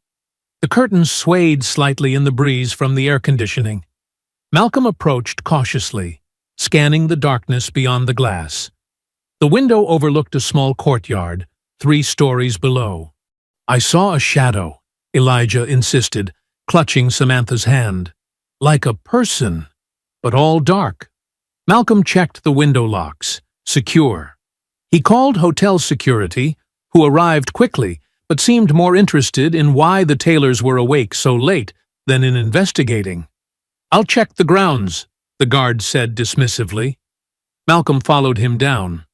A: The curtains swayed slightly in the breeze from the air conditioning. Malcolm approached cautiously, scanning the darkness beyond the glass. The window overlooked a small courtyard, 3 stories below. "I saw a shadow," Elijah insisted, clutching Samantha's hand. "Like a person, but all dark." Malcolm checked the window locks, secure. He called hotel security, who arrived quickly, but seemed more interested in why the Taylors were awake so late than in investigating. "I'll check the grounds," the guard said dismissively. Malcolm followed him down.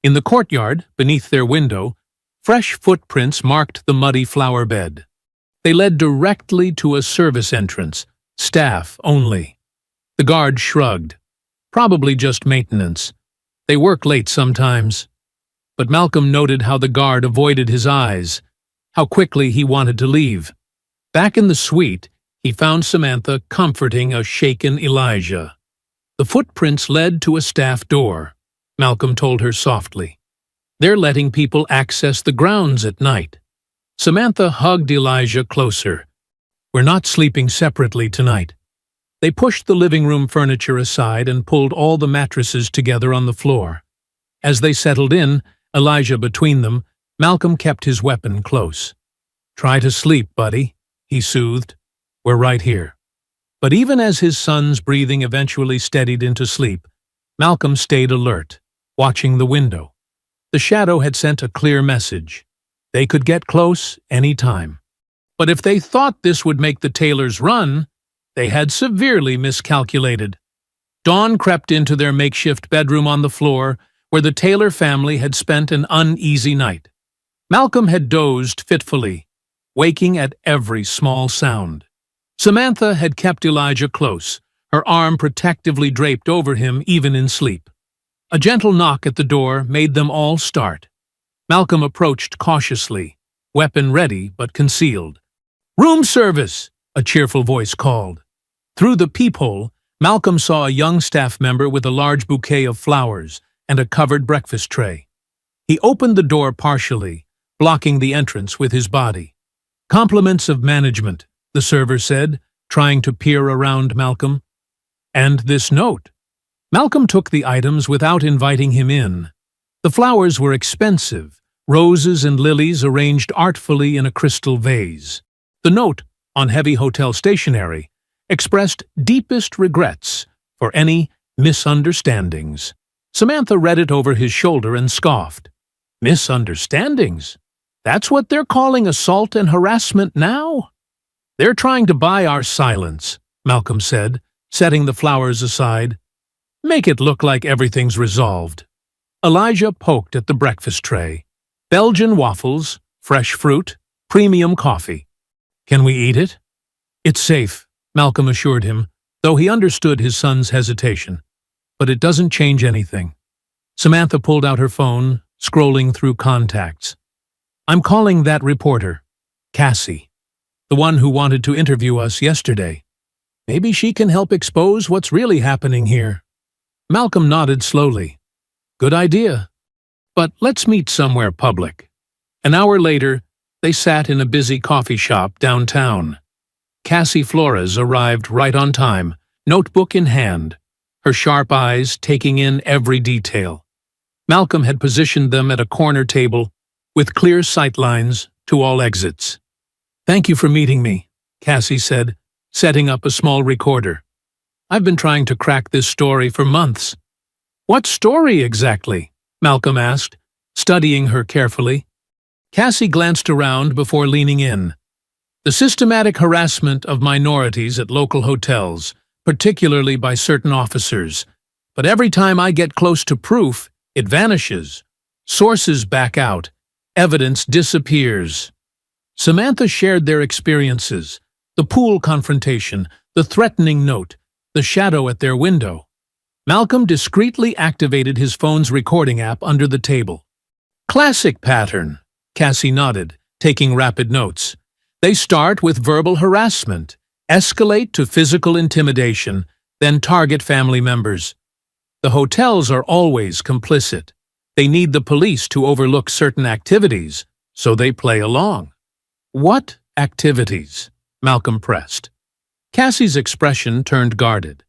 A: In the courtyard, beneath their window, fresh footprints marked the muddy flower bed. They led directly to a service entrance, staff only. The guard shrugged. Probably just maintenance. They work late sometimes. But Malcolm noted how the guard avoided his eyes, how quickly he wanted to leave. Back in the suite, he found Samantha comforting a shaken Elijah. "The footprints led to a staff door," Malcolm told her softly. "They're letting people access the grounds at night." Samantha hugged Elijah closer. "We're not sleeping separately tonight." They pushed the living room furniture aside and pulled all the mattresses together on the floor. As they settled in, Elijah between them, Malcolm kept his weapon close. "Try to sleep, buddy," he soothed. "We're right here." But even as his son's breathing eventually steadied into sleep, Malcolm stayed alert, watching the window. The shadow had sent a clear message. They could get close any time. But if they thought this would make the Taylors run, they had severely miscalculated. Dawn crept into their makeshift bedroom on the floor, where the Taylor family had spent an uneasy night. Malcolm had dozed fitfully, waking at every small sound. Samantha had kept Elijah close, her arm protectively draped over him even in sleep. A gentle knock at the door made them all start. Malcolm approached cautiously, weapon ready but concealed. "Room service!" a cheerful voice called. Through the peephole, Malcolm saw a young staff member with a large bouquet of flowers and a covered breakfast tray. He opened the door partially, blocking the entrance with his body. "Compliments of management," the server said, trying to peer around Malcolm. "And this note." Malcolm took the items without inviting him in. The flowers were expensive, roses and lilies arranged artfully in a crystal vase. The note, on heavy hotel stationery, expressed deepest regrets for any misunderstandings. Samantha read it over his shoulder and scoffed. "Misunderstandings? That's what they're calling assault and harassment now?" "They're trying to buy our silence," Malcolm said, setting the flowers aside. "Make it look like everything's resolved." Elijah poked at the breakfast tray. Belgian waffles, fresh fruit, premium coffee. "Can we eat it?" "It's safe," Malcolm assured him, though he understood his son's hesitation. "But it doesn't change anything." Samantha pulled out her phone, scrolling through contacts. "I'm calling that reporter, Cassie, the one who wanted to interview us yesterday. Maybe she can help expose what's really happening here." Malcolm nodded slowly. "Good idea. But let's meet somewhere public." An hour later, they sat in a busy coffee shop downtown. Cassie Flores arrived right on time, notebook in hand, her sharp eyes taking in every detail. Malcolm had positioned them at a corner table with clear sightlines to all exits. "Thank you for meeting me," Cassie said, setting up a small recorder. "I've been trying to crack this story for months." "What story exactly?" Malcolm asked, studying her carefully. Cassie glanced around before leaning in. "The systematic harassment of minorities at local hotels, particularly by certain officers. But every time I get close to proof, it vanishes. Sources back out. Evidence disappears." Samantha shared their experiences: the pool confrontation, the threatening note, the shadow at their window. Malcolm discreetly activated his phone's recording app under the table. "Classic pattern," Cassie nodded, taking rapid notes. "They start with verbal harassment, escalate to physical intimidation, then target family members. The hotels are always complicit. They need the police to overlook certain activities, so they play along." "What activities?" Malcolm pressed. Cassie's expression turned guarded.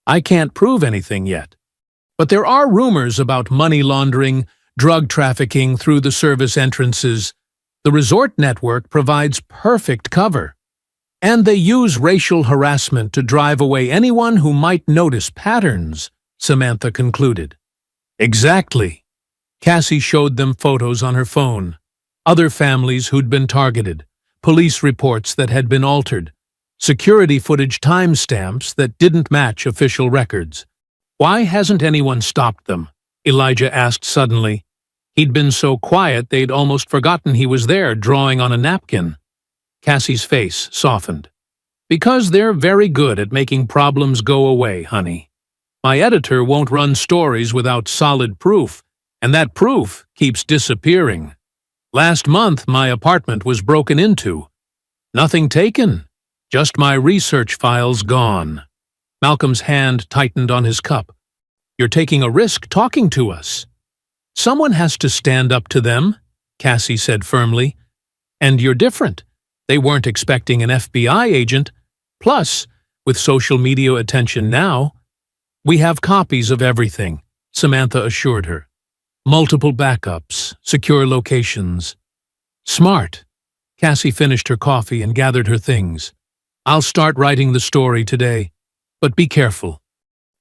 A: "I can't prove anything yet. But there are rumors about money laundering, drug trafficking through the service entrances. The resort network provides perfect cover. And they use racial harassment to drive away anyone who might notice patterns," Samantha concluded. "Exactly." Cassie showed them photos on her phone. Other families who'd been targeted, police reports that had been altered, security footage timestamps that didn't match official records. "Why hasn't anyone stopped them?" Elijah asked suddenly. He'd been so quiet they'd almost forgotten he was there, drawing on a napkin. Cassie's face softened. "Because they're very good at making problems go away, honey. My editor won't run stories without solid proof, and that proof keeps disappearing. Last month, my apartment was broken into. Nothing taken, just my research files gone." Malcolm's hand tightened on his cup. "You're taking a risk talking to us." "Someone has to stand up to them," Cassie said firmly. "And you're different. They weren't expecting an FBI agent. Plus, with social media attention now—" "We have copies of everything," Samantha assured her. "Multiple backups, secure locations." "Smart." Cassie finished her coffee and gathered her things. "I'll start writing the story today. But be careful.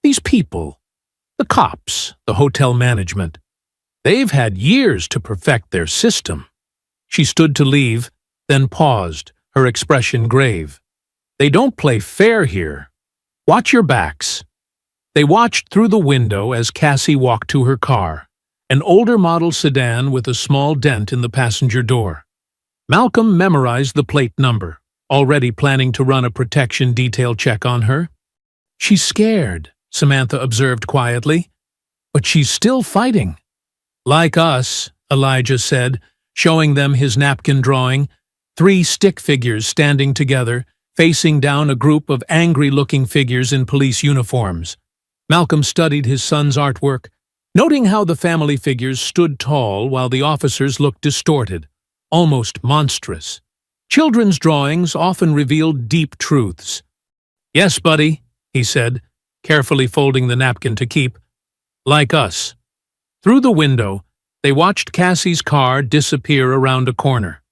A: These people, the cops, the hotel management, they've had years to perfect their system." She stood to leave, then paused, her expression grave. "They don't play fair here. Watch your backs." They watched through the window as Cassie walked to her car, an older model sedan with a small dent in the passenger door. Malcolm memorized the plate number, already planning to run a protection detail check on her. "She's scared," Samantha observed quietly, "but she's still fighting." "Like us," Elijah said, showing them his napkin drawing, 3 stick figures standing together, facing down a group of angry-looking figures in police uniforms. Malcolm studied his son's artwork, noting how the family figures stood tall while the officers looked distorted, almost monstrous. Children's drawings often revealed deep truths. "Yes, buddy," he said, carefully folding the napkin to keep. "Like us." Through the window, they watched Cassie's car disappear around a corner.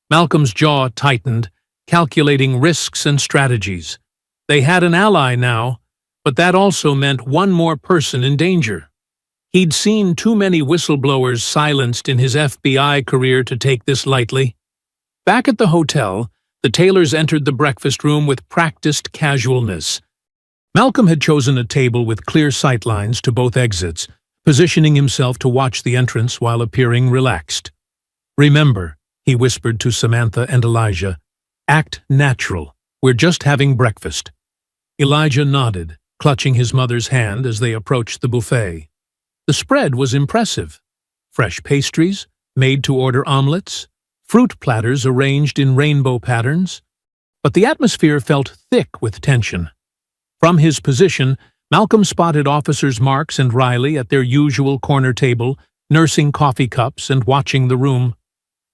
A: Malcolm's jaw tightened, calculating risks and strategies. They had an ally now, but that also meant one more person in danger. He'd seen too many whistleblowers silenced in his FBI career to take this lightly. Back at the hotel, the Taylors entered the breakfast room with practiced casualness. Malcolm had chosen a table with clear sightlines to both exits, positioning himself to watch the entrance while appearing relaxed. "Remember," he whispered to Samantha and Elijah, "act natural. We're just having breakfast." Elijah nodded, clutching his mother's hand as they approached the buffet. The spread was impressive. Fresh pastries, made-to-order omelets, fruit platters arranged in rainbow patterns. But the atmosphere felt thick with tension. From his position, Malcolm spotted officers Marks and Riley at their usual corner table, nursing coffee cups and watching the room.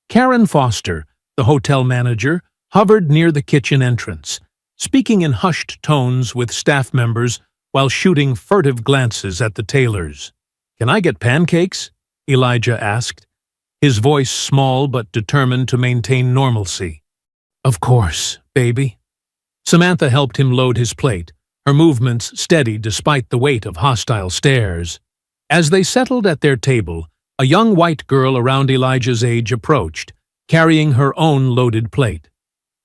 A: Karen Foster, the hotel manager, hovered near the kitchen entrance, speaking in hushed tones with staff members while shooting furtive glances at the Taylors. "Can I get pancakes?" Elijah asked, his voice small but determined to maintain normalcy. "Of course, baby." Samantha helped him load his plate, her movements steady despite the weight of hostile stares. As they settled at their table, a young white girl around Elijah's age approached, carrying her own loaded plate.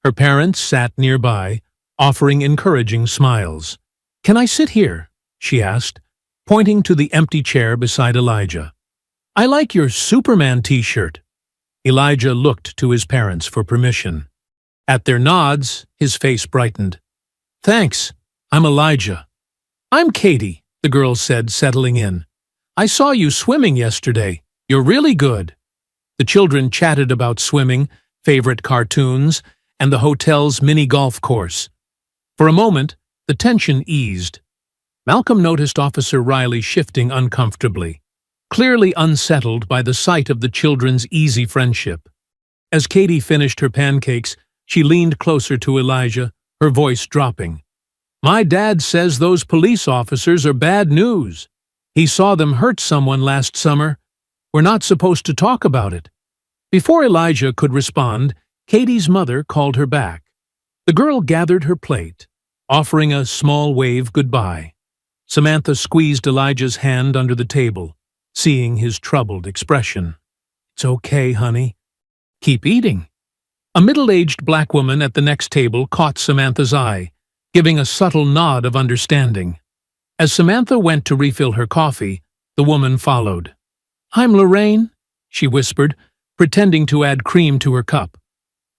A: Her parents sat nearby, offering encouraging smiles. "Can I sit here?" she asked, pointing to the empty chair beside Elijah. "I like your Superman t-shirt." Elijah looked to his parents for permission. At their nods, his face brightened. "Thanks, I'm Elijah." "I'm Katie," the girl said, settling in. "I saw you swimming yesterday. You're really good." The children chatted about swimming, favorite cartoons, and the hotel's mini golf course. For a moment, the tension eased. Malcolm noticed Officer Riley shifting uncomfortably, clearly unsettled by the sight of the children's easy friendship. As Katie finished her pancakes, she leaned closer to Elijah, her voice dropping. "My dad says those police officers are bad news. He saw them hurt someone last summer. We're not supposed to talk about it." Before Elijah could respond, Katie's mother called her back. The girl gathered her plate, offering a small wave goodbye. Samantha squeezed Elijah's hand under the table, seeing his troubled expression. "It's okay, honey. Keep eating." A middle-aged black woman at the next table caught Samantha's eye, giving a subtle nod of understanding. As Samantha went to refill her coffee, the woman followed. "I'm Lorraine," she whispered, pretending to add cream to her cup.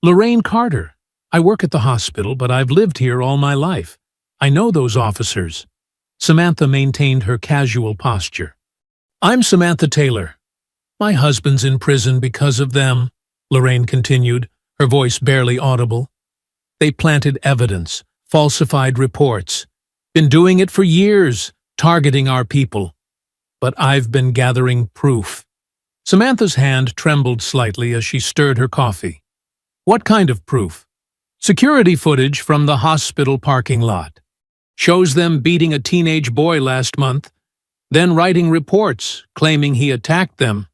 A: "Lorraine Carter. I work at the hospital, but I've lived here all my life. I know those officers." Samantha maintained her casual posture. "I'm Samantha Taylor. My husband's in prison because of them," Lorraine continued, her voice barely audible. "They planted evidence, falsified reports. Been doing it for years, targeting our people. But I've been gathering proof." Samantha's hand trembled slightly as she stirred her coffee. "What kind of proof?" "Security footage from the hospital parking lot. Shows them beating a teenage boy last month, then writing reports claiming he attacked them.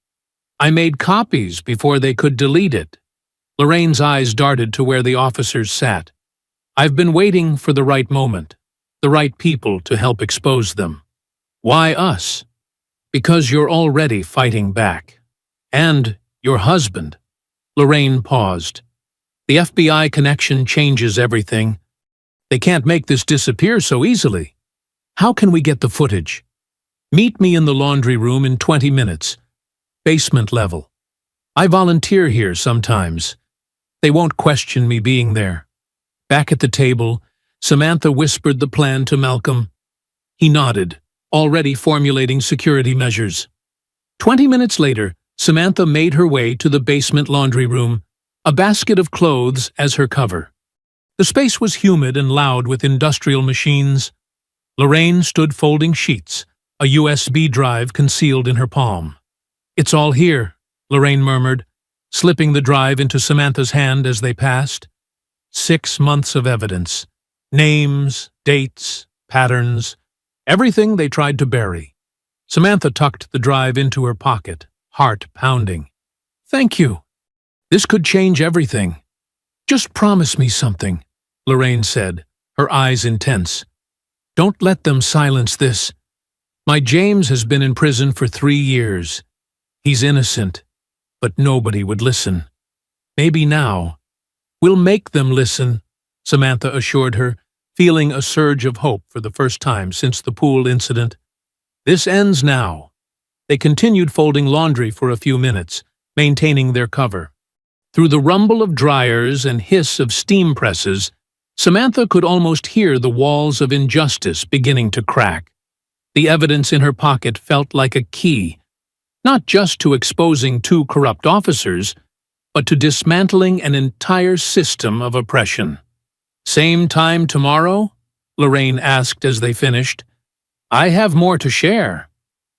A: I made copies before they could delete it." Lorraine's eyes darted to where the officers sat. "I've been waiting for the right moment, the right people to help expose them." "Why us?" "Because you're already fighting back. And your husband." Lorraine paused. "The FBI connection changes everything. They can't make this disappear so easily. How can we get the footage?" "Meet me in the laundry room in 20 minutes. Basement level. I volunteer here sometimes. They won't question me being there." Back at the table, Samantha whispered the plan to Malcolm. He nodded, already formulating security measures. 20 minutes later, Samantha made her way to the basement laundry room, a basket of clothes as her cover. The space was humid and loud with industrial machines. Lorraine stood folding sheets, a USB drive concealed in her palm. "It's all here," Lorraine murmured, slipping the drive into Samantha's hand as they passed. 6 months of evidence. Names, dates, patterns, everything they tried to bury. Samantha tucked the drive into her pocket, heart pounding. "Thank you. This could change everything." "Just promise me something," Lorraine said, her eyes intense. "Don't let them silence this. My James has been in prison for 3 years. He's innocent, but nobody would listen. Maybe now." "We'll make them listen," Samantha assured her, feeling a surge of hope for the first time since the pool incident. "This ends now." They continued folding laundry for a few minutes, maintaining their cover. Through the rumble of dryers and hiss of steam presses, Samantha could almost hear the walls of injustice beginning to crack. The evidence in her pocket felt like a key, not just to exposing 2 corrupt officers, but to dismantling an entire system of oppression. "Same time tomorrow?" Lorraine asked as they finished. "I have more to share."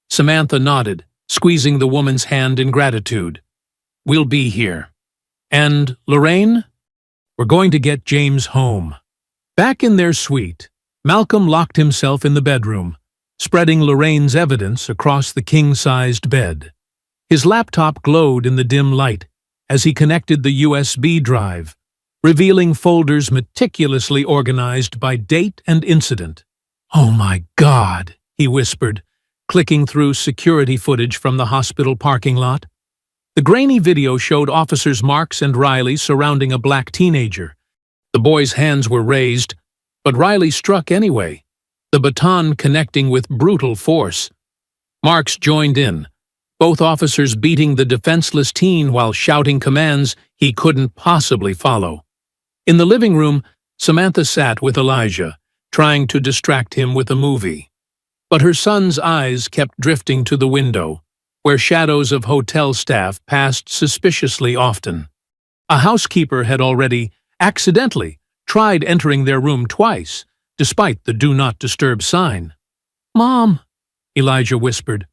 A: Samantha nodded, squeezing the woman's hand in gratitude. "We'll be here." "And, Lorraine? We're going to get James home." Back in their suite, Malcolm locked himself in the bedroom, spreading Lorraine's evidence across the king-sized bed. His laptop glowed in the dim light as he connected the USB drive, revealing folders meticulously organized by date and incident. "Oh my God," he whispered, clicking through security footage from the hospital parking lot. The grainy video showed officers Marks and Riley surrounding a black teenager. The boy's hands were raised, but Riley struck anyway, the baton connecting with brutal force. Marks joined in, both officers beating the defenseless teen while shouting commands he couldn't possibly follow. In the living room, Samantha sat with Elijah, trying to distract him with a movie. But her son's eyes kept drifting to the window, where shadows of hotel staff passed suspiciously often. A housekeeper had already, accidentally, tried entering their room twice, despite the Do Not Disturb sign. "Mom," Elijah whispered,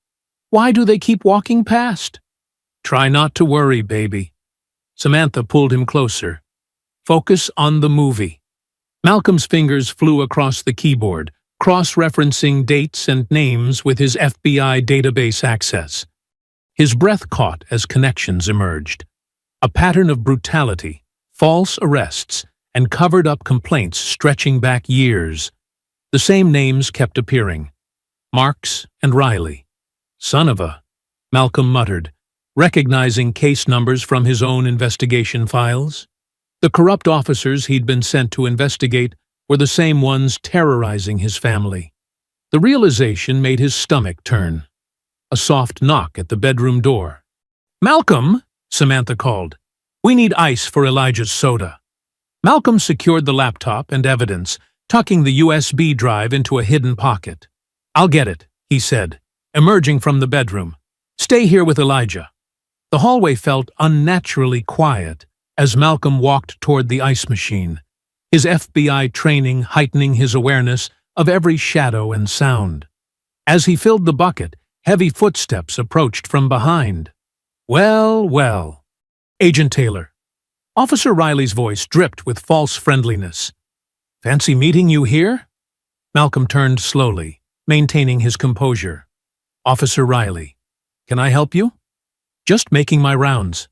A: "why do they keep walking past?" "Try not to worry, baby." Samantha pulled him closer. "Focus on the movie." Malcolm's fingers flew across the keyboard, cross-referencing dates and names with his FBI database access. His breath caught as connections emerged. A pattern of brutality, false arrests, and covered-up complaints stretching back years. The same names kept appearing. Marks and Riley. "Son of a," Malcolm muttered, recognizing case numbers from his own investigation files. The corrupt officers he'd been sent to investigate were the same ones terrorizing his family. The realization made his stomach turn. A soft knock at the bedroom door. "Malcolm," Samantha called. "We need ice for Elijah's soda." Malcolm secured the laptop and evidence, tucking the USB drive into a hidden pocket. "I'll get it," he said, emerging from the bedroom. "Stay here with Elijah." The hallway felt unnaturally quiet as Malcolm walked toward the ice machine, his FBI training heightening his awareness of every shadow and sound. As he filled the bucket, heavy footsteps approached from behind. "Well, well." "Agent Taylor." Officer Riley's voice dripped with false friendliness. "Fancy meeting you here?" Malcolm turned slowly, maintaining his composure. "Officer Riley, can I help you?" "Just making my rounds."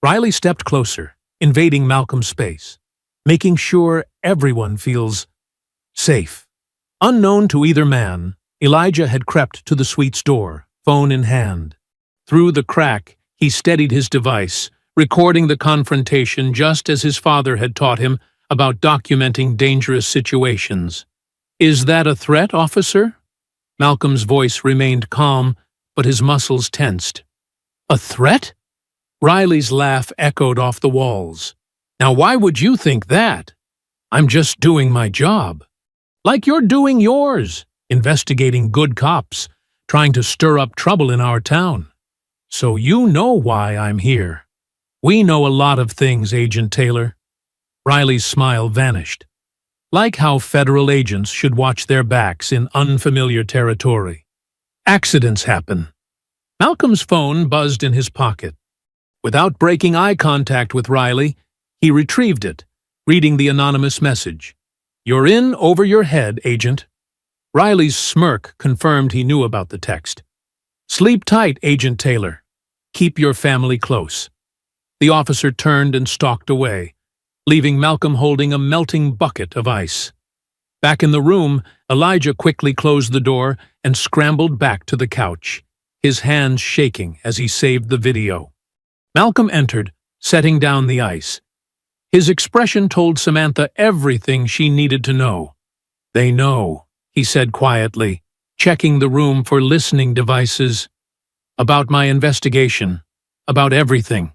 A: Riley stepped closer, invading Malcolm's space, making sure everyone feels safe. Unknown to either man, Elijah had crept to the suite's door, phone in hand. Through the crack, he steadied his device, recording the confrontation just as his father had taught him about documenting dangerous situations. "Is that a threat, officer?" Malcolm's voice remained calm, but his muscles tensed. "A threat?" Riley's laugh echoed off the walls. "Now why would you think that? I'm just doing my job. Like you're doing yours, investigating good cops, trying to stir up trouble in our town. So you know why I'm here." "We know a lot of things, Agent Taylor." Riley's smile vanished. "Like how federal agents should watch their backs in unfamiliar territory. Accidents happen." Malcolm's phone buzzed in his pocket. Without breaking eye contact with Riley, he retrieved it, reading the anonymous message. "You're in over your head, Agent." Riley's smirk confirmed he knew about the text. "Sleep tight, Agent Taylor. Keep your family close." The officer turned and stalked away, leaving Malcolm holding a melting bucket of ice. Back in the room, Elijah quickly closed the door and scrambled back to the couch, his hands shaking as he saved the video. Malcolm entered, setting down the ice. His expression told Samantha everything she needed to know. "They know," he said quietly, checking the room for listening devices. "About my investigation. About everything."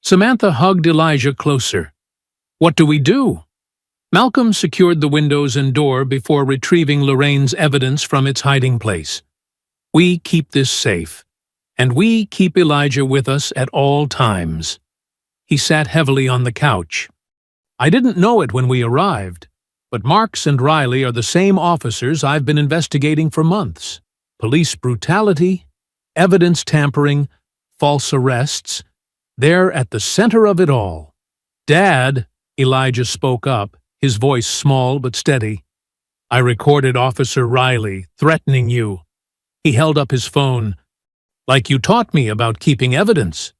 A: Samantha hugged Elijah closer. "What do we do?" Malcolm secured the windows and door before retrieving Lorraine's evidence from its hiding place. "We keep this safe, and we keep Elijah with us at all times." He sat heavily on the couch. "I didn't know it when we arrived, but Marks and Riley are the same officers I've been investigating for months. Police brutality, evidence tampering, false arrests. They're at the center of it all." "Dad," Elijah spoke up, his voice small but steady. I recorded Officer Riley threatening you. He held up his phone. Like you taught me about keeping evidence.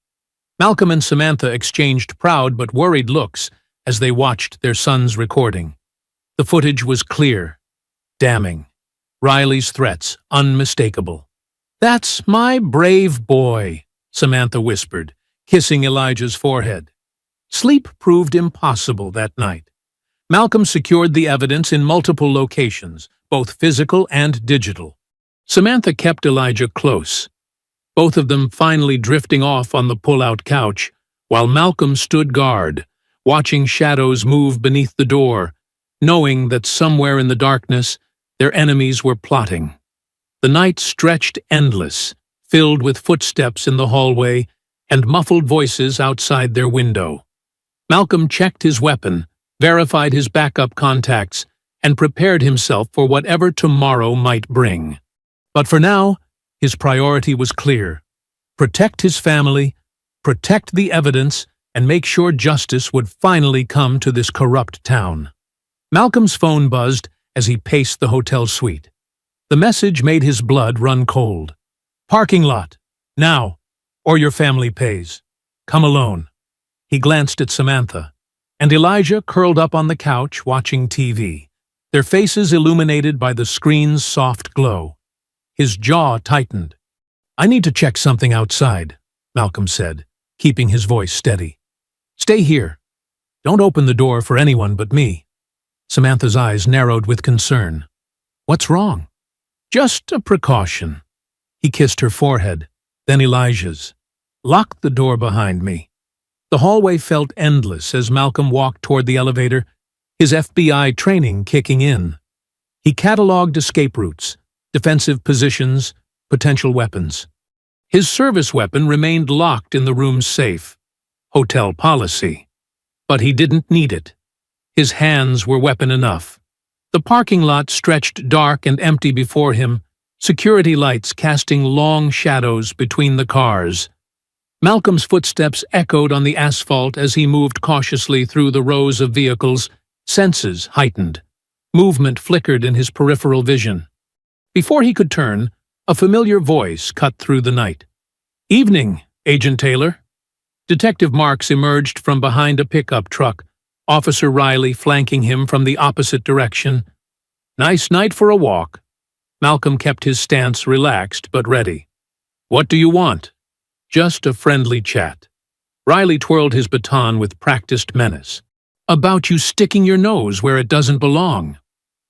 A: Malcolm and Samantha exchanged proud but worried looks as they watched their son's recording. The footage was clear, damning. Riley's threats unmistakable. "That's my brave boy," Samantha whispered, kissing Elijah's forehead. Sleep proved impossible that night. Malcolm secured the evidence in multiple locations, both physical and digital. Samantha kept Elijah close, both of them finally drifting off on the pull-out couch, while Malcolm stood guard, watching shadows move beneath the door, knowing that somewhere in the darkness their enemies were plotting. The night stretched endless, filled with footsteps in the hallway and muffled voices outside their window. Malcolm checked his weapon, verified his backup contacts, and prepared himself for whatever tomorrow might bring. But for now, his priority was clear: protect his family, protect the evidence, and make sure justice would finally come to this corrupt town. Malcolm's phone buzzed as he paced the hotel suite. The message made his blood run cold. "Parking lot. Now, or your family pays. Come alone." He glanced at Samantha and Elijah, curled up on the couch watching TV, their faces illuminated by the screen's soft glow. His jaw tightened. "I need to check something outside," Malcolm said, keeping his voice steady. "Stay here. Don't open the door for anyone but me." Samantha's eyes narrowed with concern. "What's wrong?" "Just a precaution." He kissed her forehead, then Elijah's. "Lock the door behind me." The hallway felt endless as Malcolm walked toward the elevator, his FBI training kicking in. He catalogued escape routes, defensive positions, potential weapons. His service weapon remained locked in the room's safe. Hotel policy. But he didn't need it. His hands were weapon enough. The parking lot stretched dark and empty before him, security lights casting long shadows between the cars. Malcolm's footsteps echoed on the asphalt as he moved cautiously through the rows of vehicles, senses heightened. Movement flickered in his peripheral vision. Before he could turn, a familiar voice cut through the night. "Evening, Agent Taylor." Detective Marks emerged from behind a pickup truck, Officer Riley flanking him from the opposite direction. "Nice night for a walk." Malcolm kept his stance relaxed but ready. "What do you want?" "Just a friendly chat." Riley twirled his baton with practiced menace. "About you sticking your nose where it doesn't belong."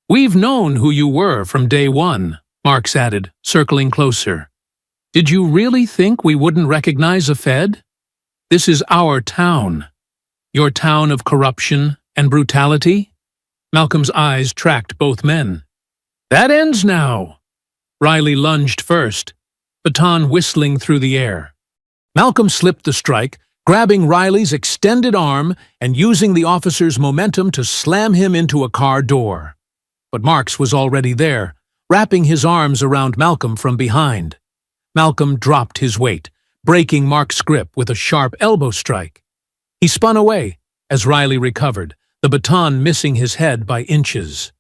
A: "We've known who you were from day one," Marks added, circling closer. "Did you really think we wouldn't recognize a Fed? This is our town. Your town of corruption and brutality?" Malcolm's eyes tracked both men. "That ends now." Riley lunged first, baton whistling through the air. Malcolm slipped the strike, grabbing Riley's extended arm and using the officer's momentum to slam him into a car door. But Marks was already there, wrapping his arms around Malcolm from behind. Malcolm dropped his weight, breaking Marks' grip with a sharp elbow strike. He spun away as Riley recovered, the baton missing his head by inches.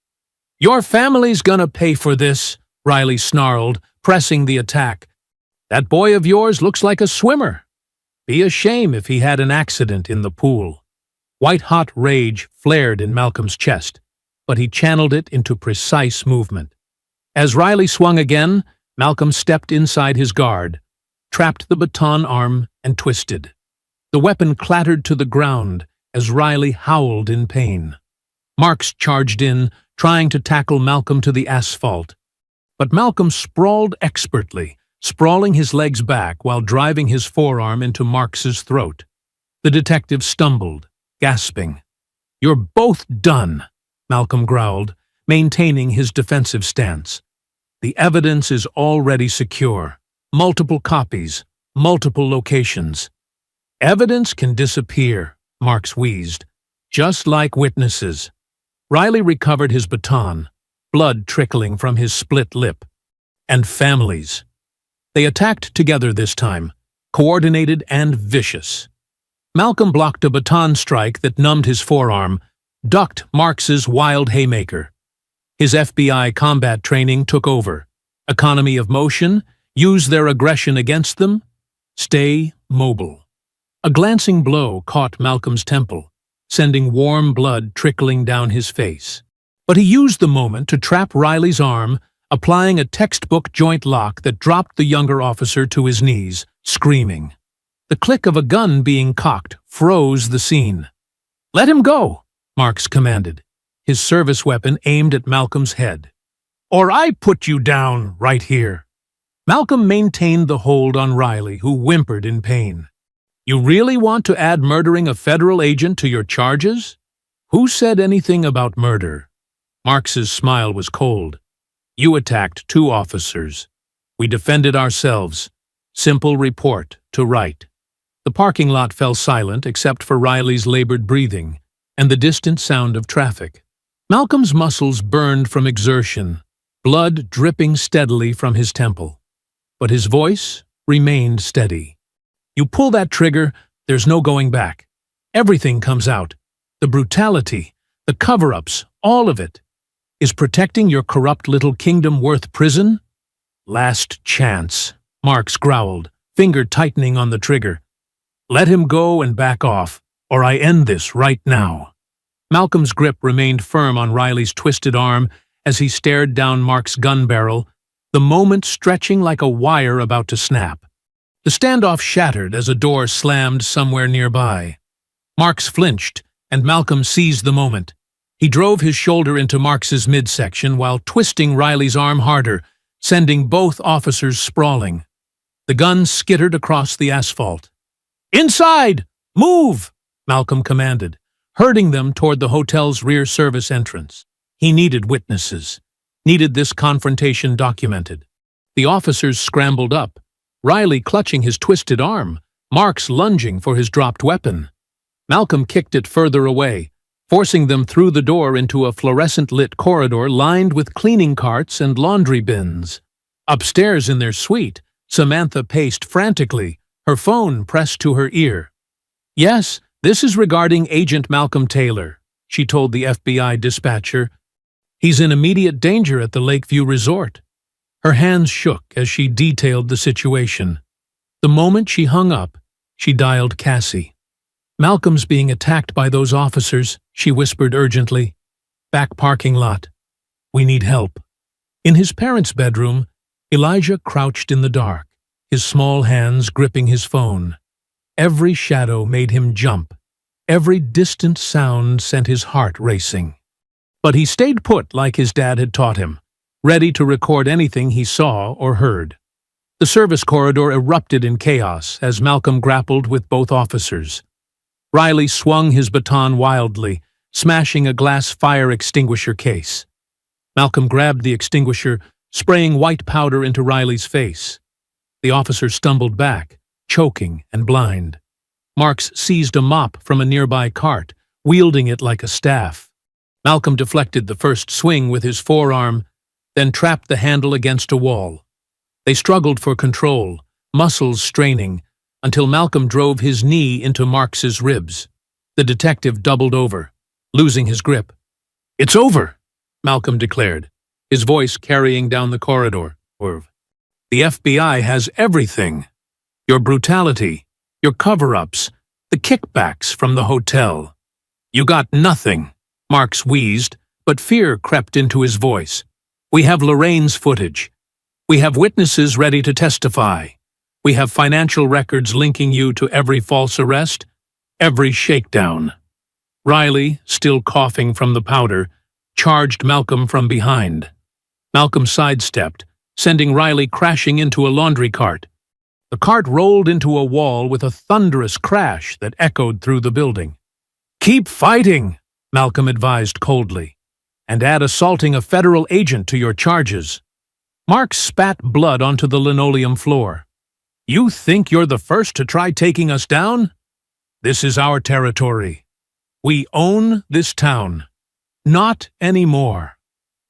A: "Your family's gonna pay for this," Riley snarled, pressing the attack. "That boy of yours looks like a swimmer. Be a shame if he had an accident in the pool." White-hot rage flared in Malcolm's chest, but he channeled it into precise movement. As Riley swung again, Malcolm stepped inside his guard, trapped the baton arm, and twisted. The weapon clattered to the ground as Riley howled in pain. Marks charged in, trying to tackle Malcolm to the asphalt. But Malcolm sprawled expertly, sprawling his legs back while driving his forearm into Marks's throat. The detective stumbled, gasping. "You're both done," Malcolm growled, maintaining his defensive stance. "The evidence is already secure. Multiple copies, multiple locations." "Evidence can disappear," Marks wheezed, "just like witnesses." Riley recovered his baton, blood trickling from his split lip. "And families." They attacked together this time, coordinated and vicious. Malcolm blocked a baton strike that numbed his forearm, ducked Marks's wild haymaker. His FBI combat training took over. Economy of motion, use their aggression against them, stay mobile. A glancing blow caught Malcolm's temple, sending warm blood trickling down his face. But he used the moment to trap Riley's arm, applying a textbook joint lock that dropped the younger officer to his knees, screaming. The click of a gun being cocked froze the scene. "Let him go," Marks commanded, his service weapon aimed at Malcolm's head. "Or I put you down right here." Malcolm maintained the hold on Riley, who whimpered in pain. "You really want to add murdering a federal agent to your charges? Who said anything about murder?" Marks's smile was cold. "You attacked 2 officers. We defended ourselves. Simple report to write." The parking lot fell silent except for Riley's labored breathing and the distant sound of traffic. Malcolm's muscles burned from exertion, blood dripping steadily from his temple. But his voice remained steady. "You pull that trigger, there's no going back. Everything comes out. The brutality, the cover-ups, all of it. Is protecting your corrupt little kingdom worth prison?" "Last chance," Marks growled, finger tightening on the trigger. "Let him go and back off, or I end this right now." Malcolm's grip remained firm on Riley's twisted arm as he stared down Mark's gun barrel, the moment stretching like a wire about to snap. The standoff shattered as a door slammed somewhere nearby. Marks flinched, and Malcolm seized the moment. He drove his shoulder into Marks's midsection while twisting Riley's arm harder, sending both officers sprawling. The gun skittered across the asphalt. "Inside! Move!" Malcolm commanded, herding them toward the hotel's rear service entrance. He needed witnesses, needed this confrontation documented. The officers scrambled up, Riley clutching his twisted arm, Marks lunging for his dropped weapon. Malcolm kicked it further away, forcing them through the door into a fluorescent-lit corridor lined with cleaning carts and laundry bins. Upstairs in their suite, Samantha paced frantically, her phone pressed to her ear. "Yes, this is regarding Agent Malcolm Taylor," she told the FBI dispatcher. "He's in immediate danger at the Lakeview Resort." Her hands shook as she detailed the situation. The moment she hung up, she dialed Cassie. "Malcolm's being attacked by those officers," she whispered urgently. "Back parking lot. We need help." In his parents' bedroom, Elijah crouched in the dark, his small hands gripping his phone. Every shadow made him jump. Every distant sound sent his heart racing. But he stayed put like his dad had taught him, ready to record anything he saw or heard. The service corridor erupted in chaos as Malcolm grappled with both officers. Riley swung his baton wildly, smashing a glass fire extinguisher case. Malcolm grabbed the extinguisher, spraying white powder into Riley's face. The officer stumbled back, choking and blind. Marks seized a mop from a nearby cart, wielding it like a staff. Malcolm deflected the first swing with his forearm, then trapped the handle against a wall. They struggled for control, muscles straining, until Malcolm drove his knee into Marks's ribs. The detective doubled over, losing his grip. "It's over," Malcolm declared, his voice carrying down the corridor. "The FBI has everything. Your brutality, your cover-ups, the kickbacks from the hotel. You got nothing," Marks wheezed, but fear crept into his voice. "We have Lorraine's footage. We have witnesses ready to testify. We have financial records linking you to every false arrest, every shakedown." Riley, still coughing from the powder, charged Malcolm from behind. Malcolm sidestepped, sending Riley crashing into a laundry cart. The cart rolled into a wall with a thunderous crash that echoed through the building. "Keep fighting," Malcolm advised coldly, "and add assaulting a federal agent to your charges." Marks spat blood onto the linoleum floor. "You think you're the first to try taking us down? This is our territory. We own this town. Not anymore."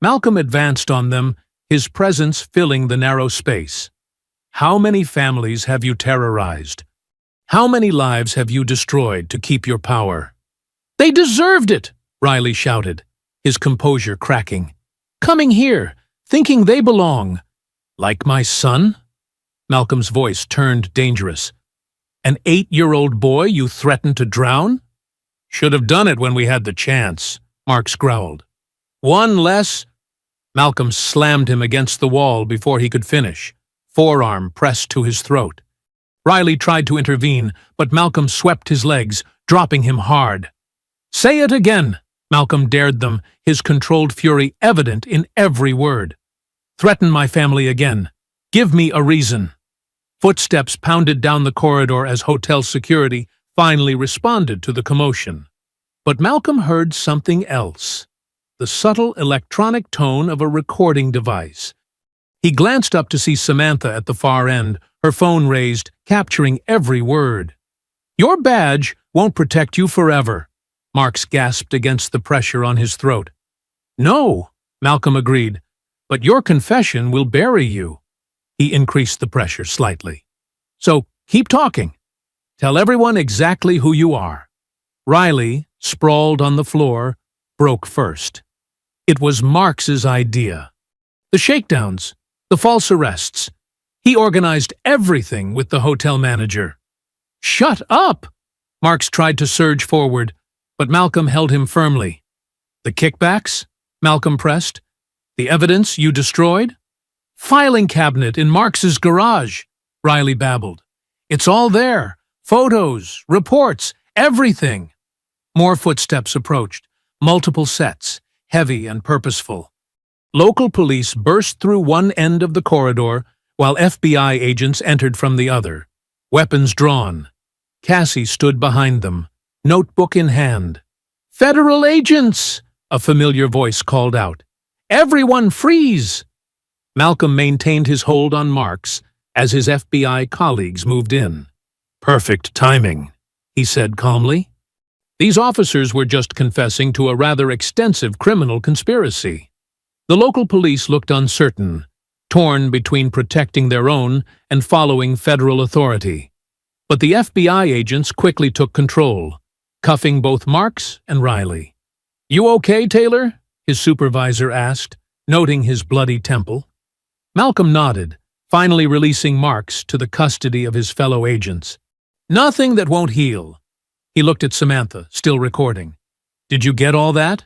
A: Malcolm advanced on them, his presence filling the narrow space. "How many families have you terrorized? How many lives have you destroyed to keep your power?" "They deserved it!" Riley shouted, his composure cracking. coming here, thinking they belong. Like my son? Malcolm's voice turned dangerous. An 8-year-old boy you threatened to drown? Should have done it when we had the chance, Marks growled. One less. Malcolm slammed him against the wall before he could finish, forearm pressed to his throat. Riley tried to intervene, but Malcolm swept his legs, dropping him hard. Say it again, Malcolm dared them, his controlled fury evident in every word. Threaten my family again. Give me a reason. Footsteps pounded down the corridor as hotel security finally responded to the commotion. But Malcolm heard something else, the subtle electronic tone of a recording device. He glanced up to see Samantha at the far end, her phone raised, capturing every word. Your badge won't protect you forever, Marks gasped against the pressure on his throat. No, Malcolm agreed, but your confession will bury you. He increased the pressure slightly. So keep talking. Tell everyone exactly who you are. Riley, sprawled on the floor, broke first. It was Marks's idea. The shakedowns, the false arrests. He organized everything with the hotel manager. Shut up! Marks tried to surge forward, but Malcolm held him firmly. The kickbacks? Malcolm pressed. The evidence you destroyed? Filing cabinet in Marks's garage, Riley babbled. It's all there. Photos, reports, everything. More footsteps approached, multiple sets, heavy and purposeful. Local police burst through one end of the corridor, while FBI agents entered from the other, weapons drawn. Cassie stood behind them, notebook in hand. Federal agents! A familiar voice called out. Everyone freeze! Malcolm maintained his hold on Marks as his FBI colleagues moved in. Perfect timing, he said calmly. These officers were just confessing to a rather extensive criminal conspiracy. The local police looked uncertain, torn between protecting their own and following federal authority. But the FBI agents quickly took control, cuffing both Marks and Riley. You okay, Taylor? His supervisor asked, noting his bloody temple. Malcolm nodded, finally releasing Marks to the custody of his fellow agents. Nothing that won't heal. He looked at Samantha, still recording. Did you get all that?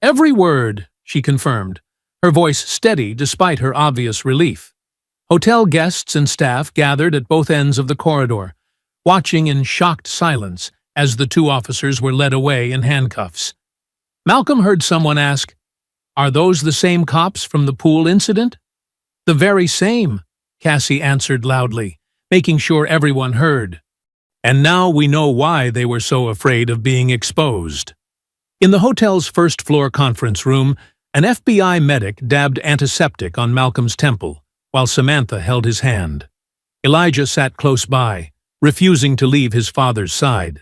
A: Every word, she confirmed, her voice steady despite her obvious relief. Hotel guests and staff gathered at both ends of the corridor, watching in shocked silence as the two officers were led away in handcuffs. Malcolm heard someone ask, Are those the same cops from the pool incident? The very same, Cassie answered loudly, making sure everyone heard. And now we know why they were so afraid of being exposed. In the hotel's first-floor conference room, an FBI medic dabbed antiseptic on Malcolm's temple, while Samantha held his hand. Elijah sat close by, refusing to leave his father's side.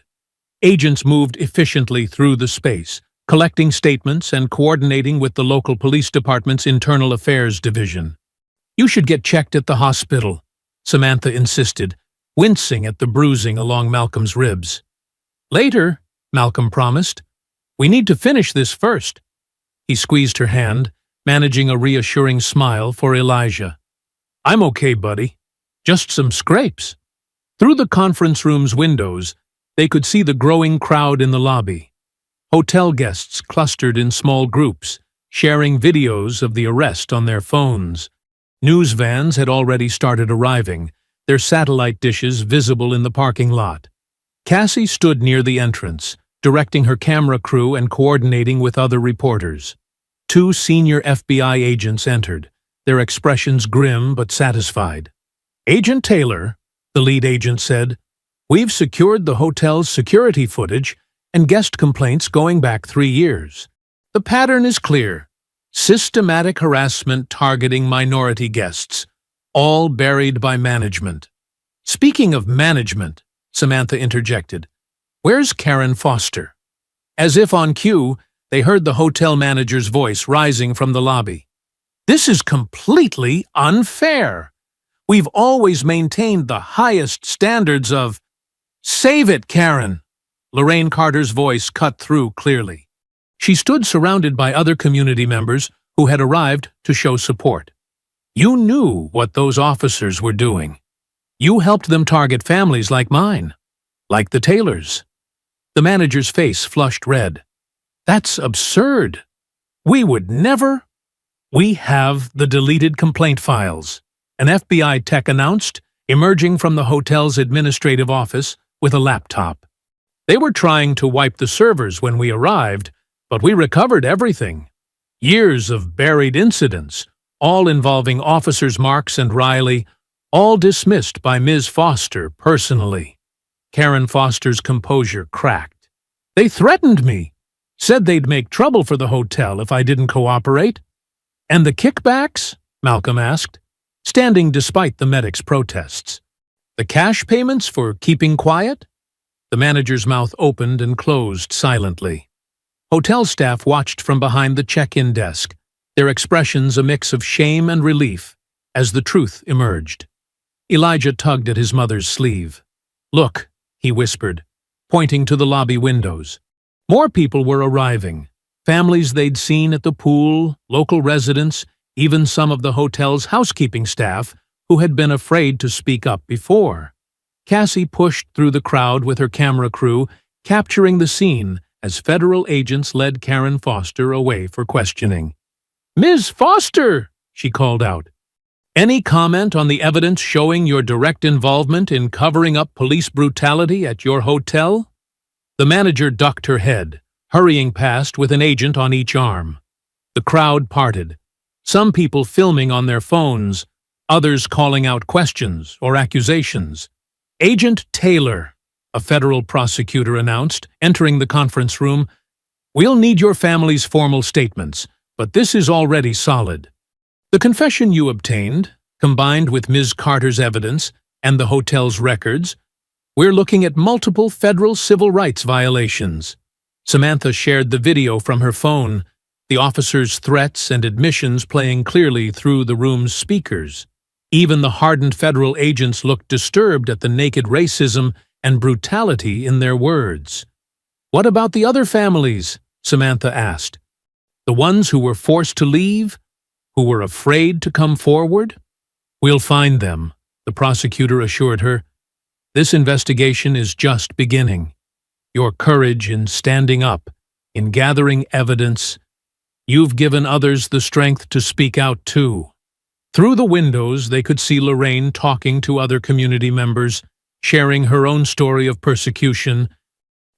A: Agents moved efficiently through the space, collecting statements and coordinating with the local police department's internal affairs division. You should get checked at the hospital, Samantha insisted, wincing at the bruising along Malcolm's ribs. Later, Malcolm promised. We need to finish this first. He squeezed her hand, managing a reassuring smile for Elijah. I'm okay, buddy. Just some scrapes. Through the conference room's windows, they could see the growing crowd in the lobby. Hotel guests clustered in small groups, sharing videos of the arrest on their phones. News vans had already started arriving, their satellite dishes visible in the parking lot. Cassie stood near the entrance, directing her camera crew and coordinating with other reporters. Two senior FBI agents entered, their expressions grim but satisfied. Agent Taylor, the lead agent said, we've secured the hotel's security footage and guest complaints going back 3 years. The pattern is clear. Systematic harassment targeting minority guests, all buried by management. Speaking of management, Samantha interjected, where's Karen Foster? As if on cue, they heard the hotel manager's voice rising from the lobby. This is completely unfair. We've always maintained the highest standards of... Save it, Karen! Lorraine Carter's voice cut through clearly. She stood surrounded by other community members who had arrived to show support. You knew what those officers were doing. You helped them target families like mine, like the Taylors. The manager's face flushed red. That's absurd. We would never. We have the deleted complaint files, an FBI tech announced, emerging from the hotel's administrative office with a laptop. They were trying to wipe the servers when we arrived, but we recovered everything. Years of buried incidents, all involving Officers Marks and Riley, all dismissed by Ms. Foster personally. Karen Foster's composure cracked. They threatened me, said they'd make trouble for the hotel if I didn't cooperate. And the kickbacks? Malcolm asked, standing despite the medic's protests. The cash payments for keeping quiet? The manager's mouth opened and closed silently. Hotel staff watched from behind the check-in desk, their expressions a mix of shame and relief, as the truth emerged. Elijah tugged at his mother's sleeve. Look, he whispered, pointing to the lobby windows. More people were arriving. Families they'd seen at the pool, local residents, even some of the hotel's housekeeping staff who had been afraid to speak up before. Cassie pushed through the crowd with her camera crew, capturing the scene as federal agents led Karen Foster away for questioning. Ms. Foster, she called out. Any comment on the evidence showing your direct involvement in covering up police brutality at your hotel? The manager ducked her head, hurrying past with an agent on each arm. The crowd parted, some people filming on their phones, others calling out questions or accusations. Agent Taylor, a federal prosecutor announced, entering the conference room, we'll need your family's formal statements, but this is already solid. The confession you obtained, combined with Ms. Carter's evidence and the hotel's records, we're looking at multiple federal civil rights violations. Samantha shared the video from her phone, the officer's threats and admissions playing clearly through the room's speakers. Even the hardened federal agents looked disturbed at the naked racism and brutality in their words. What about the other families? Samantha asked. The ones who were forced to leave? Who were afraid to come forward? We'll find them, the prosecutor assured her. This investigation is just beginning. Your courage in standing up, in gathering evidence, you've given others the strength to speak out too. Through the windows, they could see Lorraine talking to other community members, sharing her own story of persecution.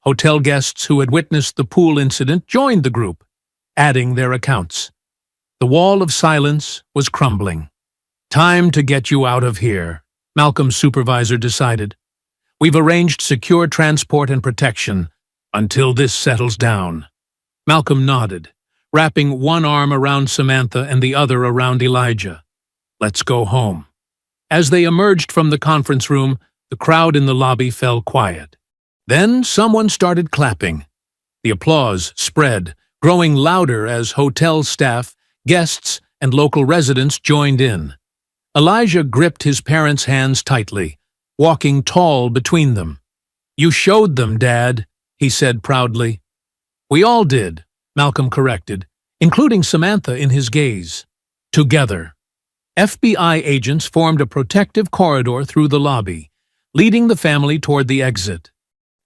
A: Hotel guests who had witnessed the pool incident joined the group, adding their accounts. The wall of silence was crumbling. Time to get you out of here, Malcolm's supervisor decided. We've arranged secure transport and protection until this settles down. Malcolm nodded, wrapping one arm around Samantha and the other around Elijah. Let's go home. As they emerged from the conference room, the crowd in the lobby fell quiet. Then someone started clapping. The applause spread, growing louder as hotel staff, guests, and local residents joined in. Elijah gripped his parents' hands tightly, walking tall between them. You showed them, Dad, he said proudly. We all did, Malcolm corrected, including Samantha in his gaze. Together. FBI agents formed a protective corridor through the lobby, leading the family toward the exit.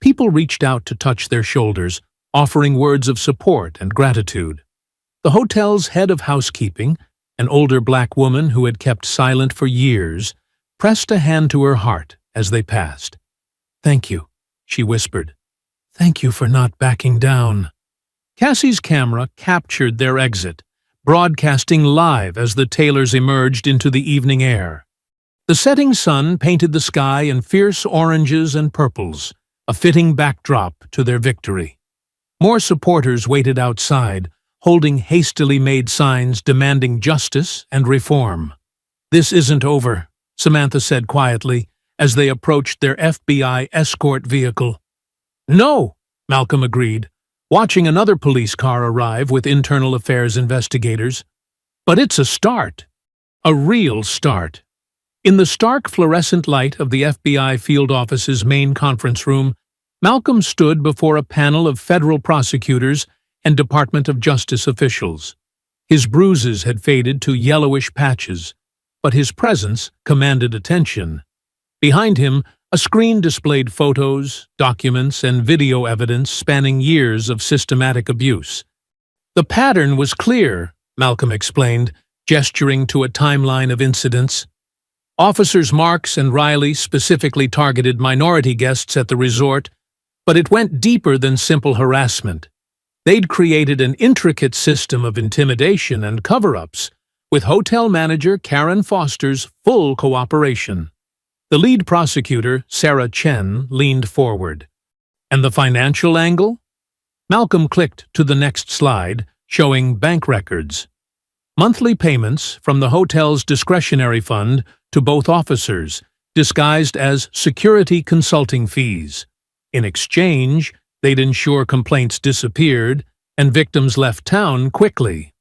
A: People reached out to touch their shoulders, offering words of support and gratitude. The hotel's head of housekeeping, an older black woman who had kept silent for years, pressed a hand to her heart as they passed. Thank you, she whispered. Thank you for not backing down. Cassie's camera captured their exit, broadcasting live as the Taylors emerged into the evening air. The setting sun painted the sky in fierce oranges and purples, a fitting backdrop to their victory. More supporters waited outside, holding hastily made signs demanding justice and reform. This isn't over, Samantha said quietly as they approached their FBI escort vehicle. No, Malcolm agreed, watching another police car arrive with internal affairs investigators. But it's a start. A real start. In the stark fluorescent light of the FBI field office's main conference room, Malcolm stood before a panel of federal prosecutors and Department of Justice officials. His bruises had faded to yellowish patches, but his presence commanded attention. Behind him, a screen displayed photos, documents, and video evidence spanning years of systematic abuse. The pattern was clear, Malcolm explained, gesturing to a timeline of incidents. Officers Marks and Riley specifically targeted minority guests at the resort, but it went deeper than simple harassment. They'd created an intricate system of intimidation and cover-ups, with hotel manager Karen Foster's full cooperation. The lead prosecutor, Sarah Chen, leaned forward. And the financial angle? Malcolm clicked to the next slide, showing bank records. Monthly payments from the hotel's discretionary fund to both officers, disguised as security consulting fees. In exchange, they'd ensure complaints disappeared and victims left town quickly.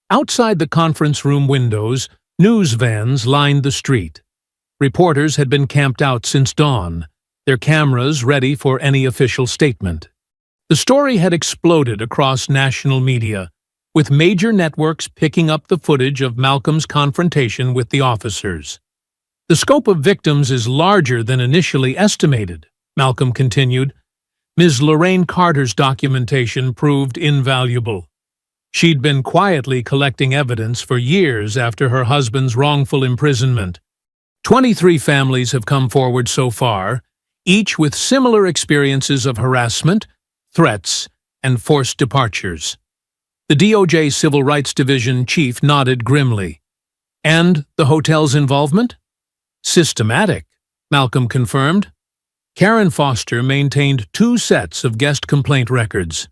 A: Outside the conference room windows, news vans lined the street. Reporters had been camped out since dawn, their cameras ready for any official statement. The story had exploded across national media, with major networks picking up the footage of Malcolm's confrontation with the officers. The scope of victims is larger than initially estimated, Malcolm continued. Ms. Lorraine Carter's documentation proved invaluable. She'd been quietly collecting evidence for years after her husband's wrongful imprisonment. 23 families have come forward so far, each with similar experiences of harassment, threats, and forced departures. The DOJ Civil Rights Division chief nodded grimly. And the hotel's involvement? Systematic, Malcolm confirmed. Karen Foster maintained 2 sets of guest complaint records.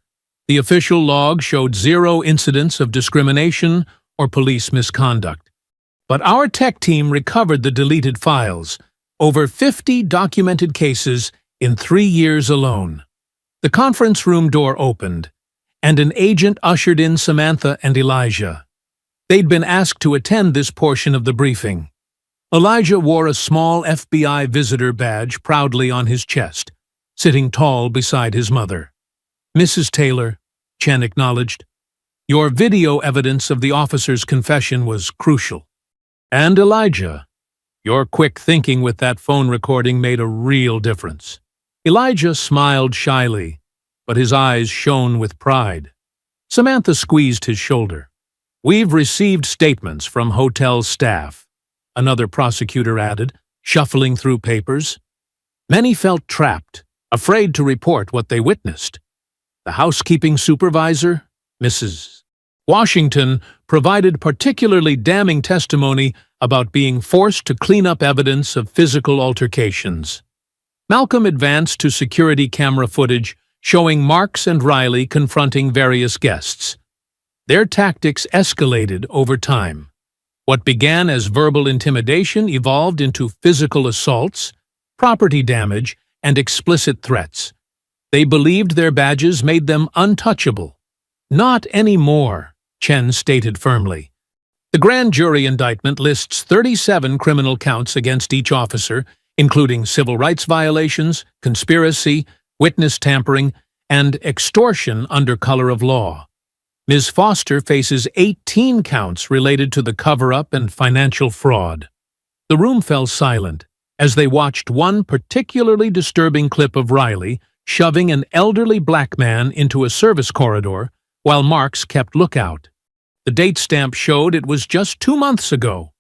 A: The official log showed 0 incidents of discrimination or police misconduct. But our tech team recovered the deleted files, over 50 documented cases in 3 years alone. The conference room door opened, and an agent ushered in Samantha and Elijah. They'd been asked to attend this portion of the briefing. Elijah wore a small FBI visitor badge proudly on his chest, sitting tall beside his mother. Mrs. Taylor, Chen acknowledged, your video evidence of the officer's confession was crucial. And Elijah, your quick thinking with that phone recording made a real difference. Elijah smiled shyly, but his eyes shone with pride. Samantha squeezed his shoulder. We've received statements from hotel staff, another prosecutor added, shuffling through papers. Many felt trapped, afraid to report what they witnessed. The housekeeping supervisor, Mrs. Washington, provided particularly damning testimony about being forced to clean up evidence of physical altercations. Malcolm advanced to security camera footage showing Marks and Riley confronting various guests. Their tactics escalated over time. What began as verbal intimidation evolved into physical assaults, property damage, and explicit threats. They believed their badges made them untouchable. Not anymore, Chen stated firmly. The grand jury indictment lists 37 criminal counts against each officer, including civil rights violations, conspiracy, witness tampering, and extortion under color of law. Ms. Foster faces 18 counts related to the cover-up and financial fraud. The room fell silent as they watched one particularly disturbing clip of Riley shoving an elderly black man into a service corridor while Marks kept lookout. The date stamp showed it was just 2 months ago.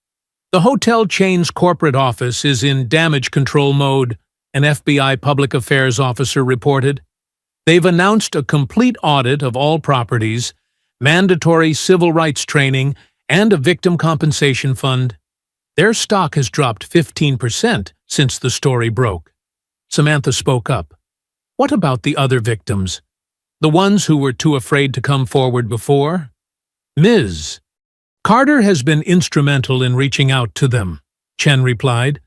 A: The hotel chain's corporate office is in damage control mode, an FBI public affairs officer reported. They've announced a complete audit of all properties, mandatory civil rights training, and a victim compensation fund. Their stock has dropped 15% since the story broke. Samantha spoke up. What about the other victims? The ones who were too afraid to come forward before? Ms. Carter has been instrumental in reaching out to them, Chen replied.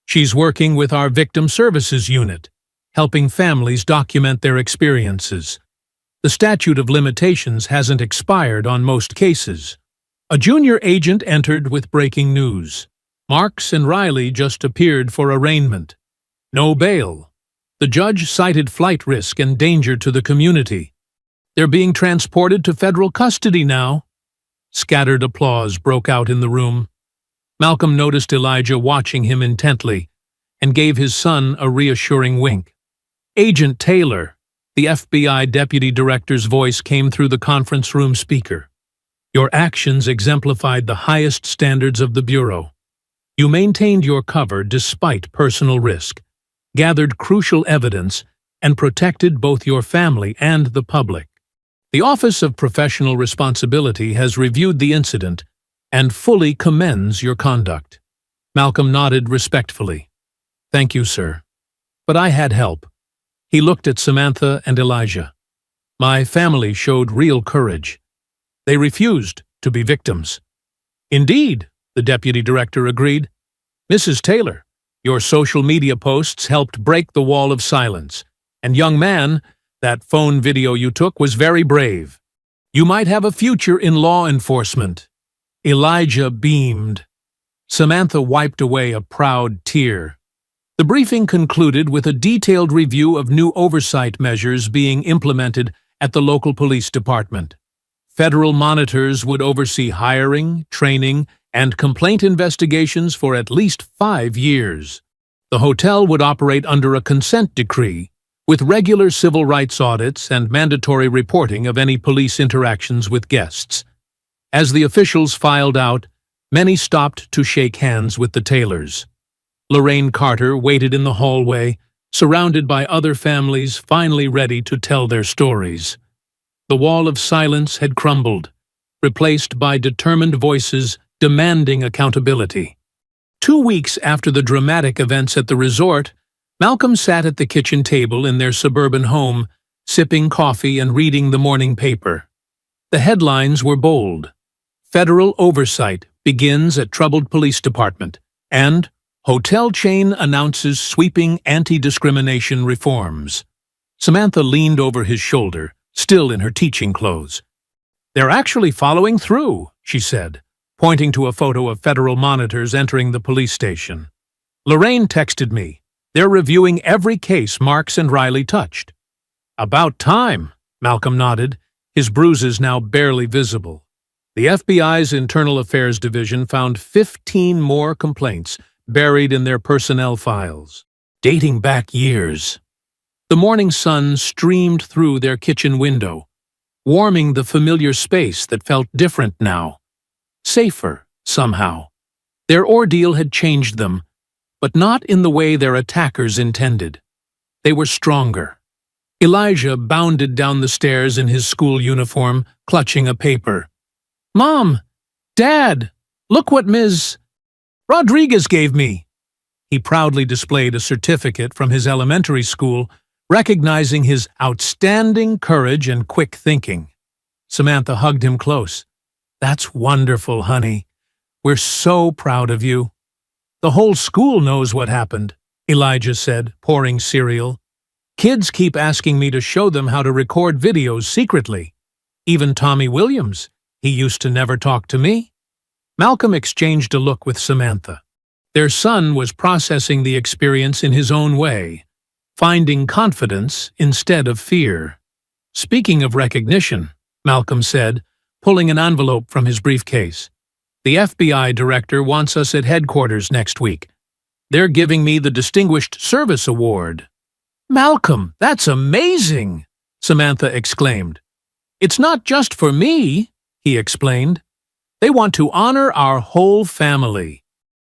A: She's working with our victim services unit, helping families document their experiences. The statute of limitations hasn't expired on most cases. A junior agent entered with breaking news. Marks and Riley just appeared for arraignment. No bail. The judge cited flight risk and danger to the community. They're being transported to federal custody now. Scattered applause broke out in the room. Malcolm noticed Elijah watching him intently and gave his son a reassuring wink. "Agent Taylor," the FBI deputy director's voice came through the conference room speaker. "Your actions exemplified the highest standards of the Bureau. You maintained your cover despite personal risk, gathered crucial evidence, and protected both your family and the public. The Office of Professional Responsibility has reviewed the incident and fully commends your conduct." Malcolm nodded respectfully. "Thank you, sir. But I had help." He looked at Samantha and Elijah. "My family showed real courage. They refused to be victims." "Indeed," the deputy director agreed. "Mrs. Taylor, your social media posts helped break the wall of silence. And young man, that phone video you took was very brave. You might have a future in law enforcement." Elijah beamed. Samantha wiped away a proud tear. The briefing concluded with a detailed review of new oversight measures being implemented at the local police department. Federal monitors would oversee hiring, training, and complaint investigations for at least 5 years. The hotel would operate under a consent decree, with regular civil rights audits and mandatory reporting of any police interactions with guests. As the officials filed out, many stopped to shake hands with the Taylors. Lorraine Carter waited in the hallway, surrounded by other families finally ready to tell their stories. The wall of silence had crumbled, replaced by determined voices demanding accountability. 2 weeks after the dramatic events at the resort, Malcolm sat at the kitchen table in their suburban home, sipping coffee and reading the morning paper. The headlines were bold. "Federal oversight begins at troubled police department," and "Hotel chain announces sweeping anti-discrimination reforms." Samantha leaned over his shoulder, still in her teaching clothes. "They're actually following through," she said, pointing to a photo of federal monitors entering the police station. "Lorraine texted me. They're reviewing every case Marks and Riley touched." "About time," Malcolm nodded, his bruises now barely visible. The FBI's Internal Affairs Division found 15 more complaints buried in their personnel files, dating back years. The morning sun streamed through their kitchen window, warming the familiar space that felt different now. Safer, somehow. Their ordeal had changed them, but not in the way their attackers intended. They were stronger. Elijah bounded down the stairs in his school uniform, clutching a paper. "Mom! Dad! Look what Ms. Rodriguez gave me!" He proudly displayed a certificate from his elementary school, recognizing his outstanding courage and quick thinking. Samantha hugged him close. "That's wonderful, honey. We're so proud of you." "The whole school knows what happened," Elijah said, pouring cereal. "Kids keep asking me to show them how to record videos secretly. Even Tommy Williams. He used to never talk to me." Malcolm exchanged a look with Samantha. Their son was processing the experience in his own way, finding confidence instead of fear. "Speaking of recognition," Malcolm said, pulling an envelope from his briefcase. "The FBI director wants us at headquarters next week. They're giving me the Distinguished Service Award." "Malcolm, that's amazing!" Samantha exclaimed. "It's not just for me," he explained. "They want to honor our whole family.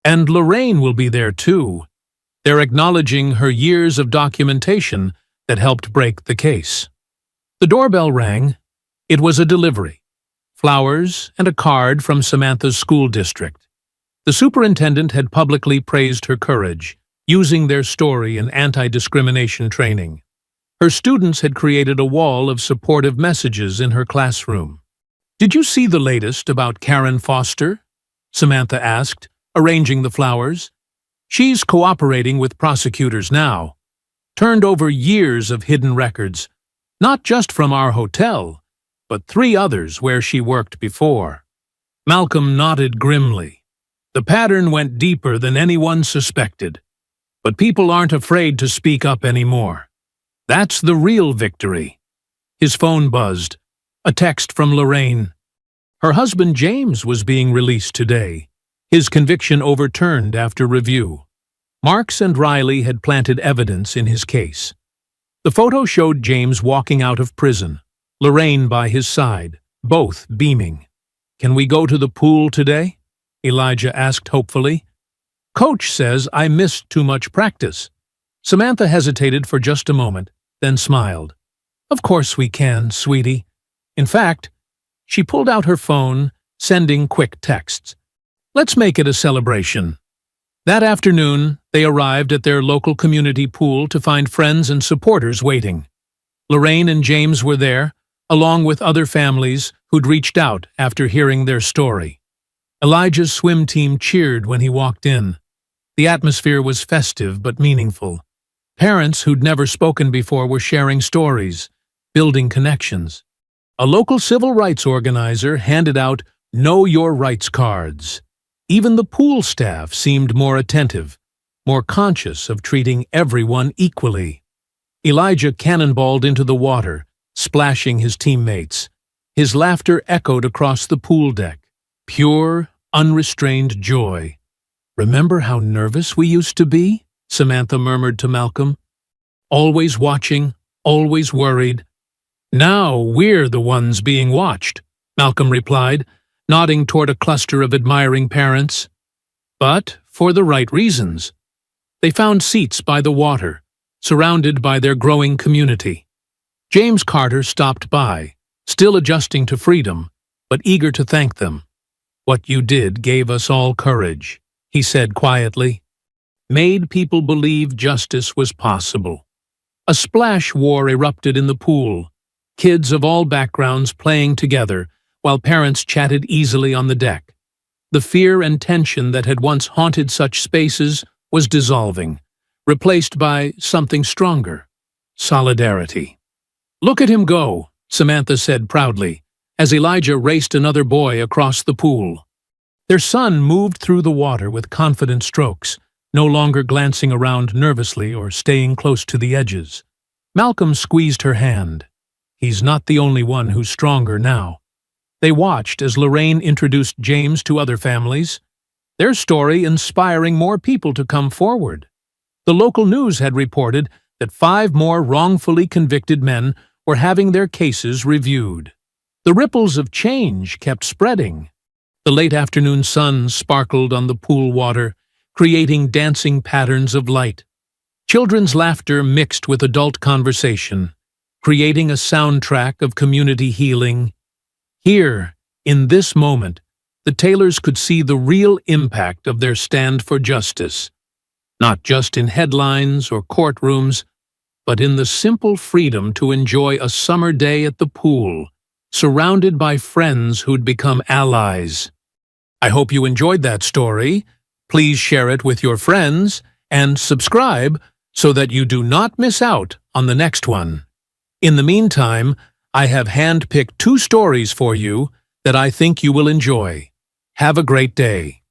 A: And Lorraine will be there too. They're acknowledging her years of documentation that helped break the case." The doorbell rang. It was a delivery. Flowers and a card from Samantha's school district. The superintendent had publicly praised her courage, using their story in anti-discrimination training. Her students had created a wall of supportive messages in her classroom. "Did you see the latest about Karen Foster?" Samantha asked, arranging the flowers. "She's cooperating with prosecutors now. Turned over years of hidden records, not just from our hotel, but 3 others where she worked before." Malcolm nodded grimly. The pattern went deeper than anyone suspected. But people aren't afraid to speak up anymore. That's the real victory. His phone buzzed. A text from Lorraine. Her husband James was being released today, his conviction overturned after review. Marks and Riley had planted evidence in his case. The photo showed James walking out of prison, Lorraine by his side, both beaming. "Can we go to the pool today?" Elijah asked hopefully. "Coach says I missed too much practice." Samantha hesitated for just a moment, then smiled. "Of course we can, sweetie." In fact, she pulled out her phone, sending quick texts. "Let's make it a celebration." That afternoon, they arrived at their local community pool to find friends and supporters waiting. Lorraine and James were there, along with other families who'd reached out after hearing their story. Elijah's swim team cheered when he walked in. The atmosphere was festive but meaningful. Parents who'd never spoken before were sharing stories, building connections. A local civil rights organizer handed out Know Your Rights cards. Even the pool staff seemed more attentive, more conscious of treating everyone equally. Elijah cannonballed into the water, splashing his teammates. His laughter echoed across the pool deck. Pure, unrestrained joy. "Remember how nervous we used to be?" Samantha murmured to Malcolm. "Always watching, always worried." "Now we're the ones being watched," Malcolm replied, nodding toward a cluster of admiring parents. "But for the right reasons." They found seats by the water, surrounded by their growing community. James Carter stopped by, still adjusting to freedom, but eager to thank them. "What you did gave us all courage," he said quietly. "Made people believe justice was possible." A splash war erupted in the pool, kids of all backgrounds playing together, while parents chatted easily on the deck. The fear and tension that had once haunted such spaces was dissolving, replaced by something stronger: solidarity. "Look at him go," Samantha said proudly, as Elijah raced another boy across the pool. Their son moved through the water with confident strokes, no longer glancing around nervously or staying close to the edges. Malcolm squeezed her hand. He's not the only one who's stronger now. They watched as Lorraine introduced James to other families, their story inspiring more people to come forward. The local news had reported that 5 more wrongfully convicted men were having their cases reviewed. The ripples of change kept spreading. The late afternoon sun sparkled on the pool water, creating dancing patterns of light. Children's laughter mixed with adult conversation, creating a soundtrack of community healing. Here, in this moment, the Taylors could see the real impact of their stand for justice, not just in headlines or courtrooms, but in the simple freedom to enjoy a summer day at the pool, surrounded by friends who'd become allies. I hope you enjoyed that story. Please share it with your friends and subscribe so that you do not miss out on the next one. In the meantime, I have handpicked 2 stories for you that I think you will enjoy. Have a great day.